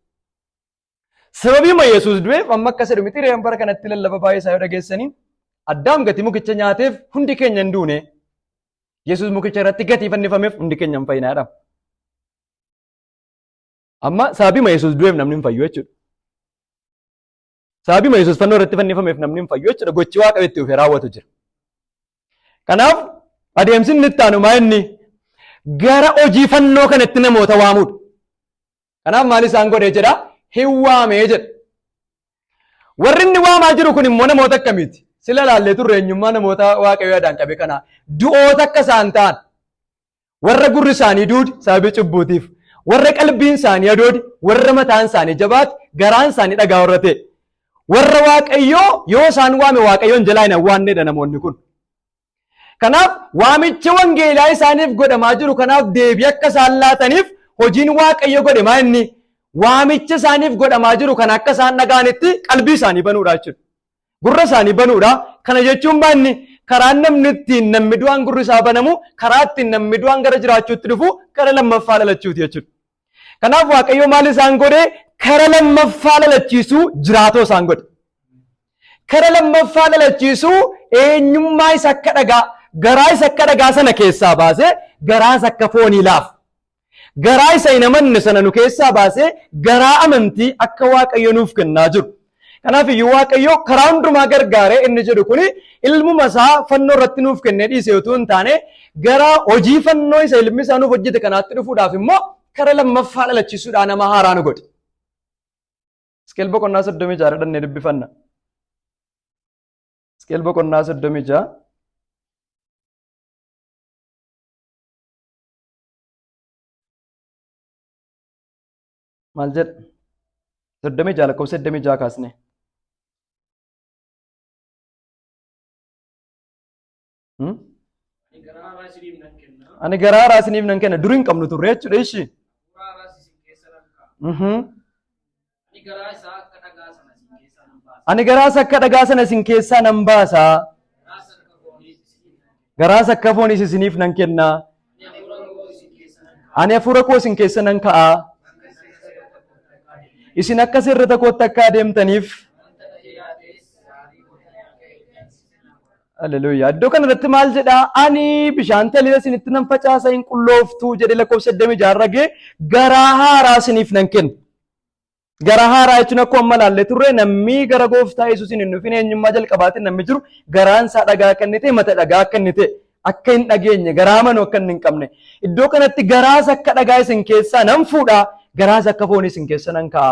[SPEAKER 1] Sababiima Yesuus du'eef amma akka jedhu miti re'een bara kanatti lallaba baay'ee isaa yoo dhageessanii Addaam gatii mukicha nyaateef hundi keenya hin duune. Yesuus mukicha irratti gatii fannifameef hundi keenya hin fayyinaadha. Amma sababiima Yesuus du'eef namni hin fayyu jechuudha. Sababiima Yesuus fannoo irratti fannifameef namni hin fayyu jechuudha. Gochi Waaqayyo itti dhufee raawwatu jira. Kanaaf adeemsi inni itti aanu inni gara hojii fannoo kanatti namoota waamuudha. Kanaaf maal isaan godhee jedha? Hin waamee jedha. Warri inni waamaa jiru kun immoo namoota akkamiiti? Sila laallee turre eenyummaa namoota Waaqayyo yaadaan qabe kanaa du'oota akka isaan ta'an warra gurri isaanii duudi sababii cubbuutiif warra qalbiin isaanii adoodi warra mataan isaanii jabaate garaan isaanii dhagaa warra ta'e warra Waaqayyoo yoo isaan waame Waaqayyoon jalaa hin awwaanneedha namoonni kun. Kanaaf waamicha wangeelaa isaaniif godhamaa jiru kanaaf deebii akka isaan laataniif hojiin Waaqayyo godhe maa inni waamicha isaaniif godhamaa jiru kan akka isaan dhagaanitti qalbii isaanii banuudha jechuudha. Gurra isaanii banuudha. Kana jechuun baanni karaa namni ittiin namni du'aan gurri isaa banamu karaa ittiin namni du'aan gara jiraachuutti dhufu kara lammaffaa dhalachuuti jechuudha. Kanaaf Waaqayyo maal isaan godhe kara lammaffaa dhalachiisuu jiraatoo isaan godhe. Kara lammaffaa dhalachiisuu eenyummaa isa akka dhagaa garaa isa akka dhagaa sana keessaa baasee garaa isa akka foonii laafu. Garaa isa hin amanne sana nu keessaa baasee garaa amantii akka Waaqayyo nuuf kennaa jiru. Kanaaf iyyuu Waaqayyo karaa hundumaa gargaaree inni jedhu kuni ilmuma isaa fannoo irratti nuuf kennee dhiise utuu hin taane gara hojii fannoo isa ilmi isaa nuuf hojjete kanaatti dhufuudhaaf immoo kara lammaffaa dhalachiisuudhaan nama haaraa nu godhe. Iskeel boqonnaa 36 dhannee dubbifanna. Iskeel boqonnaa 36 maal jedha? 36 lakkoofsa 36 kaasne. Ani garaa haaraa isiniif nan kenna. Durii hin qabnu turre jechuudha ishii. Ani garaas akka dhagaa sana isin keessaa nan baasa. Garaas akka fooniis isiniif nan kenna. Ani hafuura koo isin keessa nan ka'a. Isin akka sirrata kootti akka adeemtaniif. Haleluuyaa. Iddoo kanarratti maal jedhaa? Ani bishaan taliila isinitti nan facaasa hin qullooftuu jedhee lakkoofsa 36 ragee garaa haaraa isiniif nan kenna. Garaa haaraa jechuun akkuma amma laallee turre namni gara gooftaa Yesuusiin hin dhufin eenyummaa jalqabaatiin namni jiru garaan isaa dhagaa akka inni ta'e mata dhagaa akka inni ta'e akka hin dhageenye garaa manuu akka hin qabne iddoo kanatti garaas akka dhagaa isin keessaa nan fuudha garaas akka foon isin keessa nan ka'a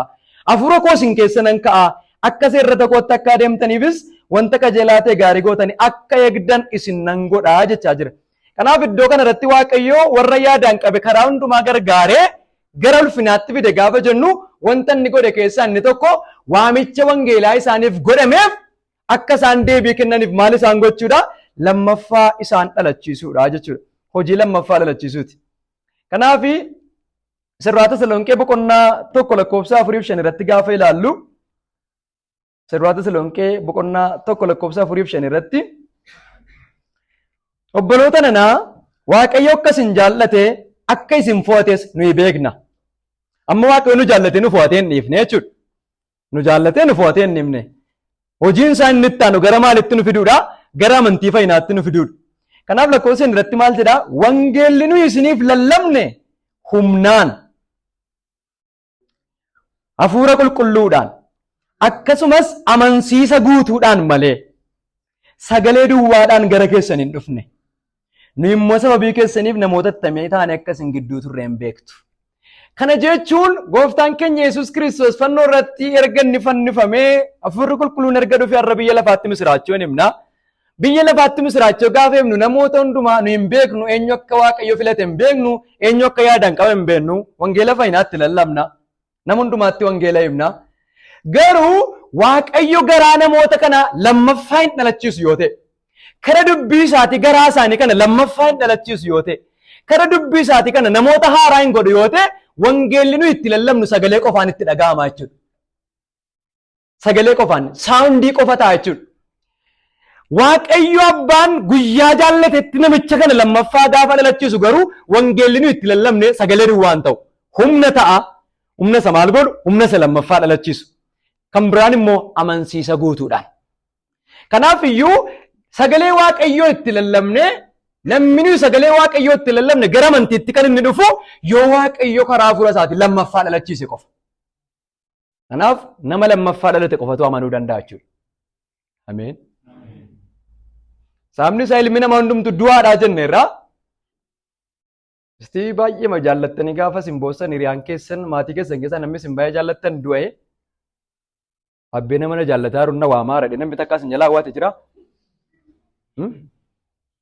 [SPEAKER 1] hafuura koo isin keessa nan ka'a akka seerra tokkotti akka adeemtaniifis wanta qajeelaa ta'e gaarii gootanii akka eegdan isin nan godhaa jechaa jira. Kanaaf iddoo kana irratti Waaqayyoo warra yaadaan qabe karaa hundumaa gargaaree gara ulfinaatti fide gaafa jennu wanta inni godhe keessaa inni tokko waamicha wangeelaa isaaniif godhameef akka isaan deebii kennaniif maal isaan gochuudha? Lammaffaa isaan dhalachiisuudha jechuudha. Hojii lammaffaa dhalachiisuuti. Kanaaf Sirraa Tasalonqee boqonnaa 1:4-5 irratti gaafa ilaallu Sirraa Tasalonqee boqonnaa 1:4-5 irratti obboloota nanaa Waaqayyo akka isin jaallate akka isin fo'ates nuyi beekna. Amma Waaqayyo nu jaallate nu fo'atee hin dhiifne jechuudha. Nu jaallate nu fo'atee hin dhiifne. Hojiin isaa inni itti aanu gara maalitti nu fiduudha? Gara amantii fayyinaatti nu fiduudha. Kanaaf lakkoofsa irratti maal jedha? Wangeelli nuyi isiniif lallabne humnaan hafuura qulqulluudhaan akkasumas amansiisa guutuudhaan malee sagalee duwwaadhaan gara keessan hin dhufne. Nu immoo sababii keessaniif namoota attamee taane akka isin gidduu turre hin beektu. Kana jechuun gooftaan keenya Yesuus Kiristoos fannoo irratti erga inni fannifamee hafuurri qulqulluun erga dhufe har'a biyya lafaatti misiraachoo himna. Biyya lafaatti misiraachoo gaafa himnu namoota hundumaa nu hin beeknu, eenyu akka Waaqayyo filate hin beeknu, eenyu akka yaadaan qabe hin beeknu, wangeela fayyinaatti lallabna. Nama hundumaatti wangeela himna. Garuu Waaqayyo garaa namoota kana lammaffaa hin dhalachiisu yoo ta'e, kara dubbii isaatii garaa isaanii kana lammaffaa hin dhalachiisu yoo ta'e, kara dubbii isaatii kana namoota haaraa hin godhu yoo ta'e, wangeelli nu itti lallabnu sagalee qofaan itti dhaga'ama jechuudha. Sagalee qofaan, saawundii qofa ta'a jechuudha. Waaqayyo abbaan guyyaa jaallatetti namicha kana lammaffaa gaafa dhalachiisu garuu wangeelli nu itti lallabne sagalee duwwaan ta'u. Humna ta'a, humna isa maal godhu, humna isa lammaffaa dhalachiisu. Kan biraan immoo amansiisa guutuudhaan. Kanaaf iyyuu sagalee Waaqayyoo itti lallabne namni sagalee Waaqayyoo itti lallabne gara amantiitti kan inni dhufu yoo Waaqayyo karaa hafuura isaatii lammaffaa dhalachiise qofa. Kanaaf nama lammaffaa dhalate qofatu amanuu danda'a jechuudha. Ameen. Sabni isaa ilmi namaa hundumtu du'aadhaa jenne irraa istii baay'ee jaallattanii gaafa isin boossan hiriyaan keessan maatii keessan keessaa namni isin baay'ee jaallattan du'e abbeen nama jaallataa runna waamaa radhe namni takka isin jalaa waate jira.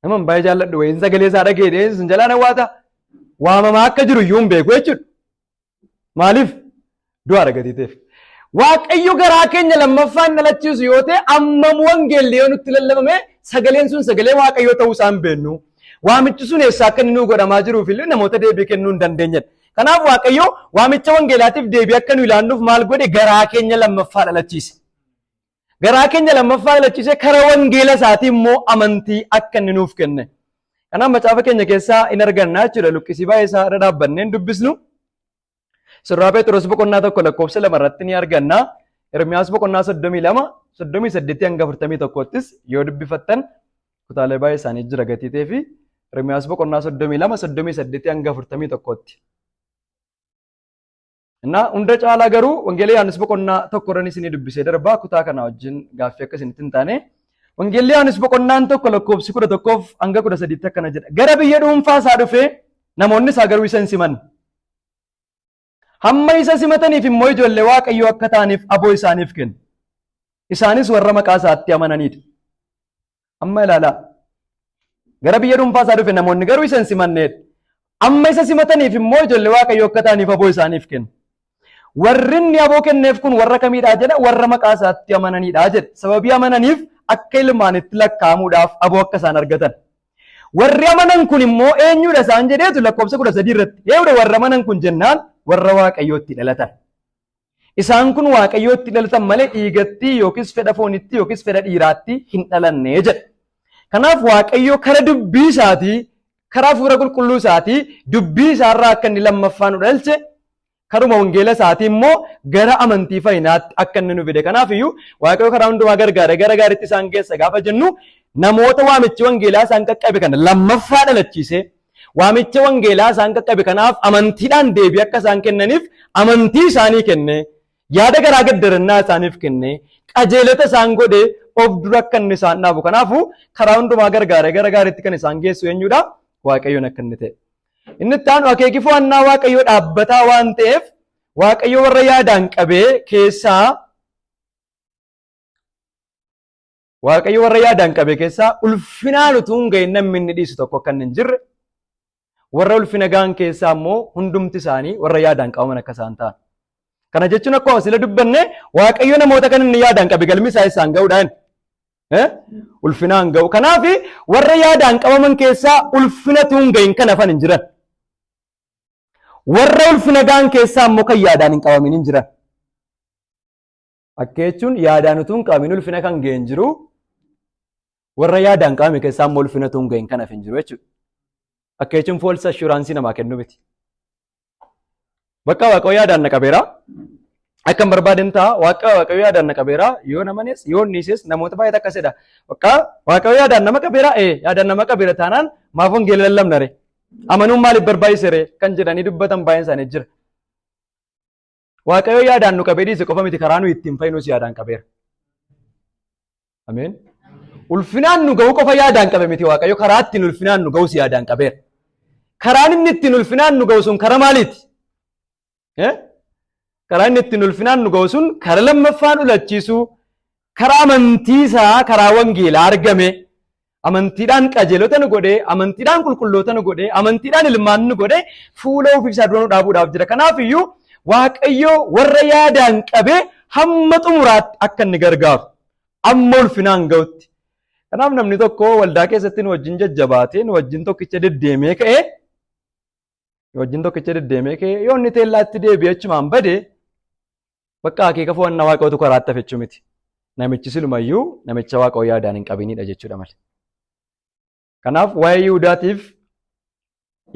[SPEAKER 1] Nama baay'ee jaalladhu wayiin sagalee isaa dhageedhe isin jalaa na waata waamamaa akka jiru iyyuu hin beeku jechuudha. Maaliif? Du'a argatiteef. Waaqayyo garaa keenya lammaffaa hin dhalachiisu yoo ta'e ammam wangeelli yoo nutti lallabame sagaleen sun sagalee Waaqayyoo ta'uu isaa hin beeknu. Waamichi sun eessaa akka inni nuu godhamaa jiruuf illee namoota deebii kennuu hin dandeenyedha. Kanaaf Waaqayyo waamicha wangeelaatiif deebii akka nu ilaalluuf maal godhe garaa keenya lammaffaa dhalachiise. Garaa keenya lammaffaa dhalachiise karaa wangeela isaatii immoo amantii akka inni nuuf kenne. Kanaaf macaafa keenya keessaa in arganna jechuudha. Luqqisii baay'ee isaa irra dhaabbannee dubbisnu. Sirraa Phexros boqonnaa 1:2 irratti ni arganna. Ermiyaas boqonnaa 32, 38-41 yoo dubbifattan kutaalee baay'ee isaanii jira gatiitee fi Ermiyaas boqonnaa 32, 38-41. Hunda caalaa garuu wangeela Yohaannis boqonnaa 1 irratti isinii dubbisee darbaa kutaa kana wajjin gaaffii akka isinitti hin taane. Wangeelli Yohaannis boqonnaan 1:11-13 akkana jedha. Gara biyya dhuunfaa isaa dhufee namoonni isaa garuu isa hin simanne. Hamma isa simataniif immoo ijoollee Waaqayyoo akka ta'aniif aboo isaaniif kenne. Isaanis warra maqaa isaatti amananidha. Amma ilaalaa. Gara biyya dhuunfaa isaa dhufe namoonni garuu isa hin simannedha. Amma isa simataniif immoo ijoollee Waaqayyoo akka ta'aniif aboo isaaniif kenne. Warri inni aboo kenneef kun warra kamiidhaa jedha? Warra maqaa isaatti amananidha jedha. Sababii amananiif akka ilmaanitti lakkaa'amuudhaaf aboo akka isaan argatan. Warri amanan kun immoo eenyudha isaan jedheetu lakkoofsa 13 irratti. Eewudha warra amanan kun jennaan warra Waaqayyootti dhalatan. Isaan kun Waaqayyootti dhalatan malee dhiigatti yookiis fedha foonitti yookiis fedha dhiiraatti hin dhalanne jedha. Kanaaf Waaqayyo kara dubbii isaatii, karaa hafuura qulqulluu isaatii dubbii isaarraa akka inni lammaffaa nu dhalche, karuma wangeela isaatii immoo gara amantii fayyinaatti akka inni nu fide. Kanaaf iyyuu Waaqayyo karaa hundumaa gargaare gara gaariitti isaan keessa gaafa jennu namoota waamichi wangeelaa isaan qaqqabe kana lammaffaa dhalachiise. Waamicha wangeelaa isaan qaqqabe kanaaf amantiidhaan deebii akka isaan kennaniif amantii isaanii kenne, yaada garaa gaddarannaa isaaniif kenne, qajeelota isaan godhe, of dura akka inni isaan dhaabu. Kanaafuu karaa hundumaa gargaaree gara gaariitti kan isaan geessu eenyudha? Waaqayyoon akka inni ta'e. Inni itti aanu akeeki fo'annaa Waaqayyoo dhaabbataa waan ta'eef Waaqayyo warra yaadaan qabee keessaa Waaqayyo warra yaadaan qabee keessaa ulfinaan utuu hin gahin namni inni dhiisu tokko akka hin jirre, warra ulfina gahan keessaa immoo hundumti isaanii warra yaadaan qabaman akka isaan ta'an. Kana jechuun akkuma sila dubbanne Waaqayyo namoota kan inni yaadaan qabe galmi isaa isaan ga'uudhaan ulfinaan ga'u. Kanaaf warra yaadaan qabaman keessaa ulfina utuu hin gahin kan hafan hin jiran. Warra ulfina gahan keessaa immoo kan yaadaan hin qabamin hin jiran. Akka jechuun yaadaan utuu hin qabamin ulfina kan gahe hin jiru. Warra yaadaan qabame keessaa immoo ulfina utuu hin gahin kan hafe hin jiru jechuudha. Akka jechuun false assurance namaa kennu miti. Bakka Waaqayyo yaadaan na qabeera. Akka hin barbaaden ta'a. Waaqayyo yaadaan na qabeera. Yoo namanis yoo niises namoota baay'eetu akkasidha. Bakka Waaqayyo yaadaan nama qabeera. Yaadaan nama qabeera taanaan maaf wangeela lallabna ree? Amanuun maaliif barbaachise ree? Kan jedhanii dubbatan baay'een isaanii jira. Waaqayyo yaadaan nu qabee dhiise qofa miti karaa nu ittiin fayyinus yaadaan qabeera. Ameen. Ulfinaan nu ga'u qofa yaadaan qabe miti Waaqayyo karaa ittiin ulfinaan nu ga'us yaadaan qabeera. Karaan inni ittiin ulfinaan nu ga'u sun karaa maaliiti? Karaa inni ittiin ulfinaan nu ga'u sun karaa lammaffaan ulachiisuu, karaa amantiisaa, karaa wangeelaa argame, amantiidhaan qajeelota nu godhee, amantiidhaan qulqulloota nu godhee, amantiidhaan ilmaan nu godhee fuula ofii isaa dura nu dhaabuudhaaf jira. Kanaaf iyyuu Waaqayyo warra yaadaan qabee hamma xumuraatti akka inni gargaaru amma ulfinaan ga'utti. Kanaaf namni tokko waldaa keessatti nu wajjin jajjabaatee nu wajjin tokkicha deddeemee ka'ee yoo inni teellaatti deebi'ee achumaan bade bakka akeeka fo'annaa Waaqayyootu karaatti hafe jechuu miti. Namichi silumayyuu namicha Waaqayyo yaadaan hin qabinidha jechuudha malee. Kanaaf waa'ee Yihudaatiif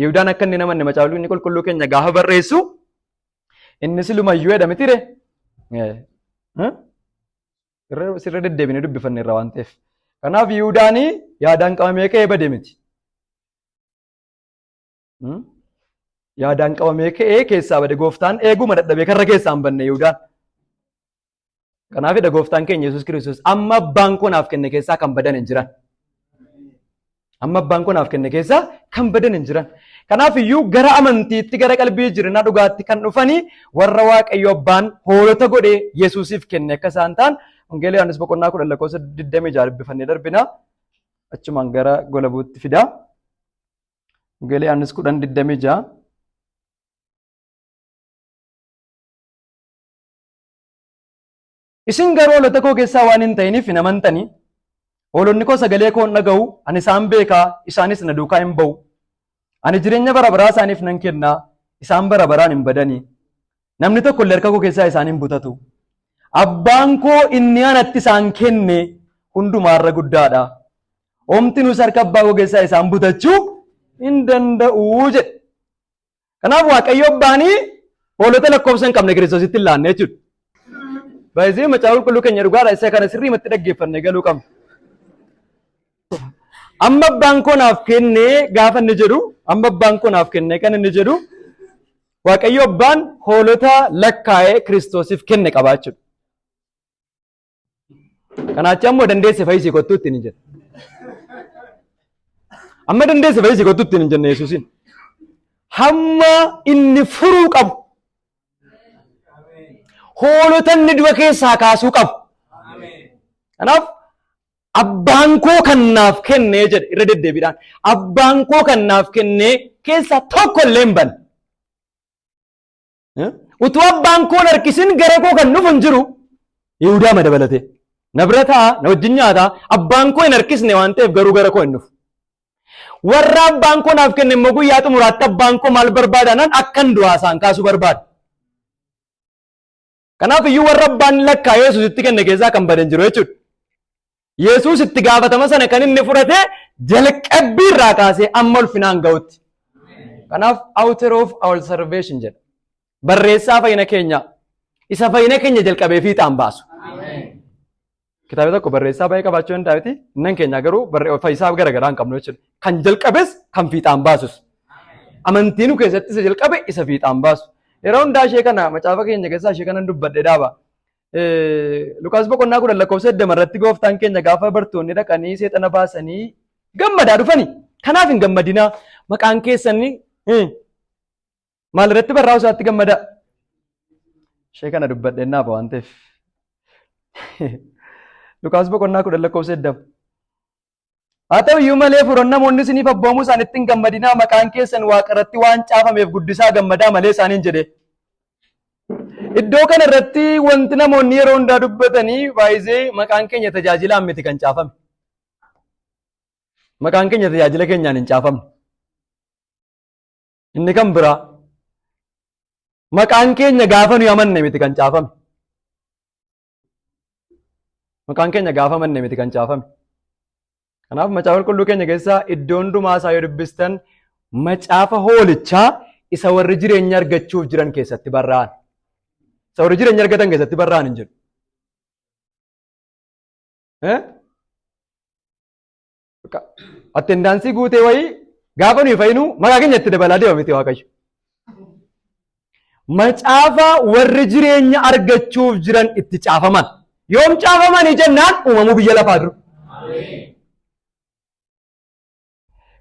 [SPEAKER 1] Yihudaan akka inni namanne macaafa inni qulqulluu keenya gaafa barreessu inni silumayyuu jedha miti ree? Sirra deddeebinee dubbifanne irraa waan ta'eef. Kanaaf Yihudaan yaadaan qabamee ka'ee bade miti. Yaadaan qabamee ka'ee keessaa bade gooftaan eeguma dadhabee karra keessaa hin banne Yihudaan. Kanaafidha gooftaan keenya Yesuus Kiristoos amma abbaan koo naaf kenne keessaa kan badan hin jiran. Amma abbaan koo naaf kenne keessaa kan badan hin jiran. Kanaaf iyyuu gara amantiitti gara qalbii jireenyaa dhugaatti kan dhufanii warra Waaqayyo abbaan hoolota godhee Yesuusiif kenne akka isaan ta'an Wangeela Yohaannis boqonnaa 10:26 dubbifannee darbina. Achumaan gara golabuutti fida. Wangeela Yohaannis 10:26. Isin garuu hoolota koo keessaa waan hin ta'iniif hin amantanii. Hoolonni koo sagalee koo hin dhaga'u. Ani isaan beekaa, isaanis na duukaa hin ba'u. Ani jireenya bara baraa isaaniif nan kennaa. Isaan bara baraan hin badanii. Namni tokko illee harka koo keessaa isaan hin butatu. Abbaan koo inni anatti isaan kenne hundumaarra guddaadha. Omti nus harka abbaa koo keessaa isaan butachuu hin danda'u jedhe. Kanaaf Waaqayyo abbaanii hoolota lakkoofsa hin qabne Kiristoositti hin laanne jechuudha. Baay'ee macaafa qulqulluu keenya dhugaadha isa kana sirriimatti dhaggeeffannee galuu qabna. Amma abbaan koo naaf kennee gaafa inni jedhu, amma abbaan koo naaf kennee kan inni jedhu Waaqayyo abbaan hoolota lakkaa'ee Kiristoosiif kenne qaba jechuudha. Kanaachi ammoo dandeesse fayyisii kottuu ittiin hin jenne. Amma dandeesse fayyisii kottuu ittiin hin jenne Yesuusin. Hamma inni furuu qabu. Hoolota inni du'a keessaa kaasuu qabu. Kanaaf abbaan koo kan naaf kennee jedhe irra deddeebiidhaan. Abbaan koo kan naaf kennee keessaa tokko illee hin banne. Utuu abbaan koo harkisin gara koo kan dhufu hin jiru Yihudaa madabalatee. Na bira ta'a, na wajjin nyaataa, abbaan koo hin harkisne waan ta'eef garuu gara koo hin dhufu. Warra abbaan koo naaf kenne immoo guyyaa xumuraatti abbaan koo maal barbaadanan akkan du'aa isaan kaasuu barbaada. Kanaaf iyyuu warra abbaan lakkaa'ee Yesuus itti kenne keessaa kan badan jiru jechuudha. Yesuus itti gaafatama sana kan inni fudhate jalqabbii irraa kaasee amma ulfinaan ga'utti. Kanaaf author of our salvation jedha. Barreessaa fayyina keenya isa fayyina keenya jalqabee fiixaan baasu. Kitaaba tokko barreessaa baay'ee qabaachuu hin daawiti. Innan keenya garuu fayyisaa garaagaraa hin qabnu jechuudha. Kan jalqabes kan fiixaan baasus. Amantiin keessatti isa jalqabe isa fiixaan baasu. Yeroo hundaa ishee kana macaafa keenya keessaa ishee kana dubbadhe dhaaba. Luqaas boqonnaa 10 lakkoofsa 8 irratti gooftaan keenya gaafa bartoonni dhaqanii seexana baasanii gammadaa dhufani. Kanaaf hin gammadinaa maqaan keessan maal irratti barraa'u isaatti gammadaa. Ishee kana dubbadheennaaf waan ta'eef. Luqaas boqonnaa 10 lakkoofsa 8. Haa ta'u iyyuu malee furoon namoonni isiniif abboomuu isaanitti hin gammadinaa maqaan keessan waaqa irratti waan caafameef guddisaa gammadaa malee isaaniin jedhe. Iddoo kana irratti wanti namoonni yeroo hundaa dubbatanii baay'ee maqaan keenya tajaajilaan miti kan caafame. Maqaan keenya tajaajila keenyaan hin caafamne. Inni kan biraa maqaan keenya gaafa nuyi amanne miti kan caafame. Maqaan keenya gaafa amanne miti kan caafame. Kanaaf macaafa qulqulluu keenya keessaa iddoo hundumaa isaa yoo dubbistan macaafa hoolichaa isa warri jireenya argachuuf jiran keessatti barraa'an. Isa warri jireenya argatan keessatti barraa'an hin jiru. Attendaansii guutee wayii gaafa nuyi fayyinu maqaa keenya itti dabalaa deema miti Waaqayyo. Macaafa warri jireenya argachuuf jiran itti caafaman. Yoom caafamanii jennaan uumamuu biyya lafaa dura.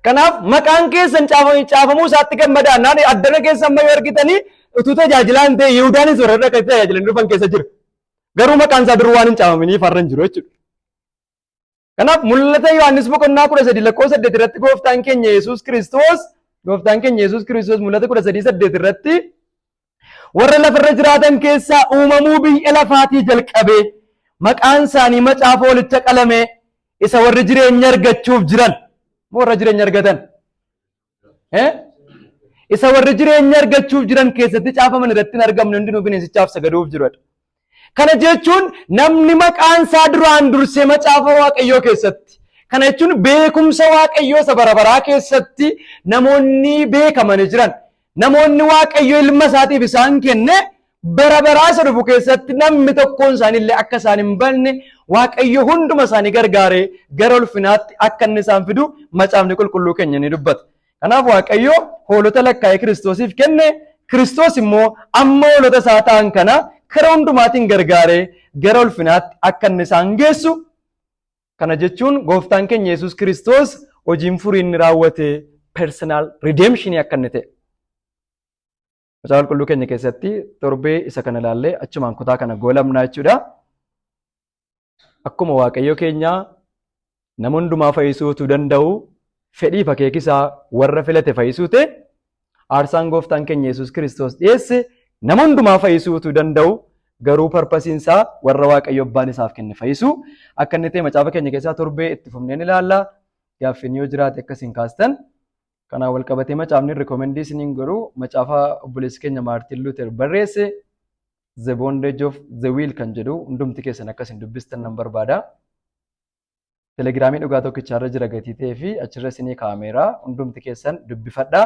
[SPEAKER 1] Kanaaf maqaan keessan caafamuu isaatti gammadaan addana keessan mayyoo argitanii utuu tajaajilaan ta'e Yihuudaanis warra dhaqanii tajaajilan dhufan keessa jira. Garuu maqaan isaa duruu waan hin caafaminiif har'a hin jiru jechuudha. Kanaaf mul'ata Yohaannis boqonnaa 13 lakkoofsa 8 irratti gooftaan keenya Yesuus Kiristoos mul'ata 13:8 irratti warra lafarra jiraatan keessaa uumamuu biyya lafaatii jalqabee maqaan isaanii macaafa hoolichaa qalame isa warri jireenya argachuuf jiran warra jireenya argatan isa warri jireenya argachuuf jiran keessatti caafaman irratti hin argamne hundinuu bineensichaaf sagaduuf jiruudha. Kana jechuun namni maqaan isaa duraan dursee macaafa Waaqayyoo keessatti kana jechuun beekumsa Waaqayyoo isa bara baraa keessatti namoonni beekamanii jiran namoonni Waaqayyo ilma isaatiif isaan kenne bara baraa isa dhufu keessatti namni tokkoon isaaniillee akka isaan hin banne Waaqayyo hunduma isaanii gargaaree gara ulfinaatti akka inni isaan fidu macaafni qulqulluu keenya ni dubbata. Kanaaf Waaqayyo hoolota lakkaa'ee Kiristoosiif kenne Kiristoos immoo amma hoolota isaa ta'an kana karaa hundumaatiin gargaaree gara ulfinaatti akka inni isaan geessu. Kana jechuun gooftaan keenya Yesuus Kiristoos hojiin furii inni raawwate personal redemption akka inni ta'e. Macaafa qulqulluu keenya keessatti torbee isa kana ilaallee achumaan kutaa kana goolabnaa jechuudha. Akkuma Waaqayyo keenya nama hundumaa fayyisuu danda'u fedhii fi akeekisaa warra filate fayyisuu ta'e aarsaan gooftaan keenya Yesuus Kiristoos dhiyeesse nama hundumaa fayyisuu danda'u garuu parpasiinsaa warra Waaqayyo abbaan isaaf kenne fayyisuu akka inni ta'e macaafa keenya keessaa torbee itti fufneen ilaalla. Gaaffiin yoo jiraate akkasiin kaastan. Kanaan wal qabatee macaafni rikoomendii isiniin godhu macaafa obboleessi keenya Maartiin Luuter barreesse The Bondage of the Will kan jedhu hundumti keessan akkasiin dubbistan nan barbaada. Telegiraamii dhugaa tokkicharra jira gatii ta'ee fi achirra isinii kaa'ameera hundumti keessan dubbifadhaa.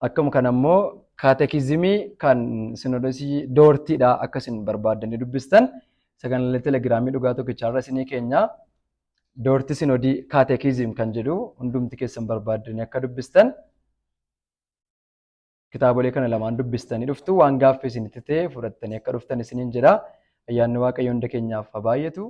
[SPEAKER 1] Akkuma kana immoo kaatekizimii kan sinodosii doortiidha akkasiin barbaaddanii dubbistan sagantalee telegiraamii dhugaa tokkicharra isinii keenya. Doorti sinodii kaatekizim kan jedhu hundumti keessan barbaaddanii akka dubbistan kitaabolee kana lamaan dubbistanii dhuftu waan gaaffii isinitti ta'e fudhattanii akka dhuftan isiniin jedha. Ayyaanni Waaqayyo hunda keenyaaf haa baay'atu.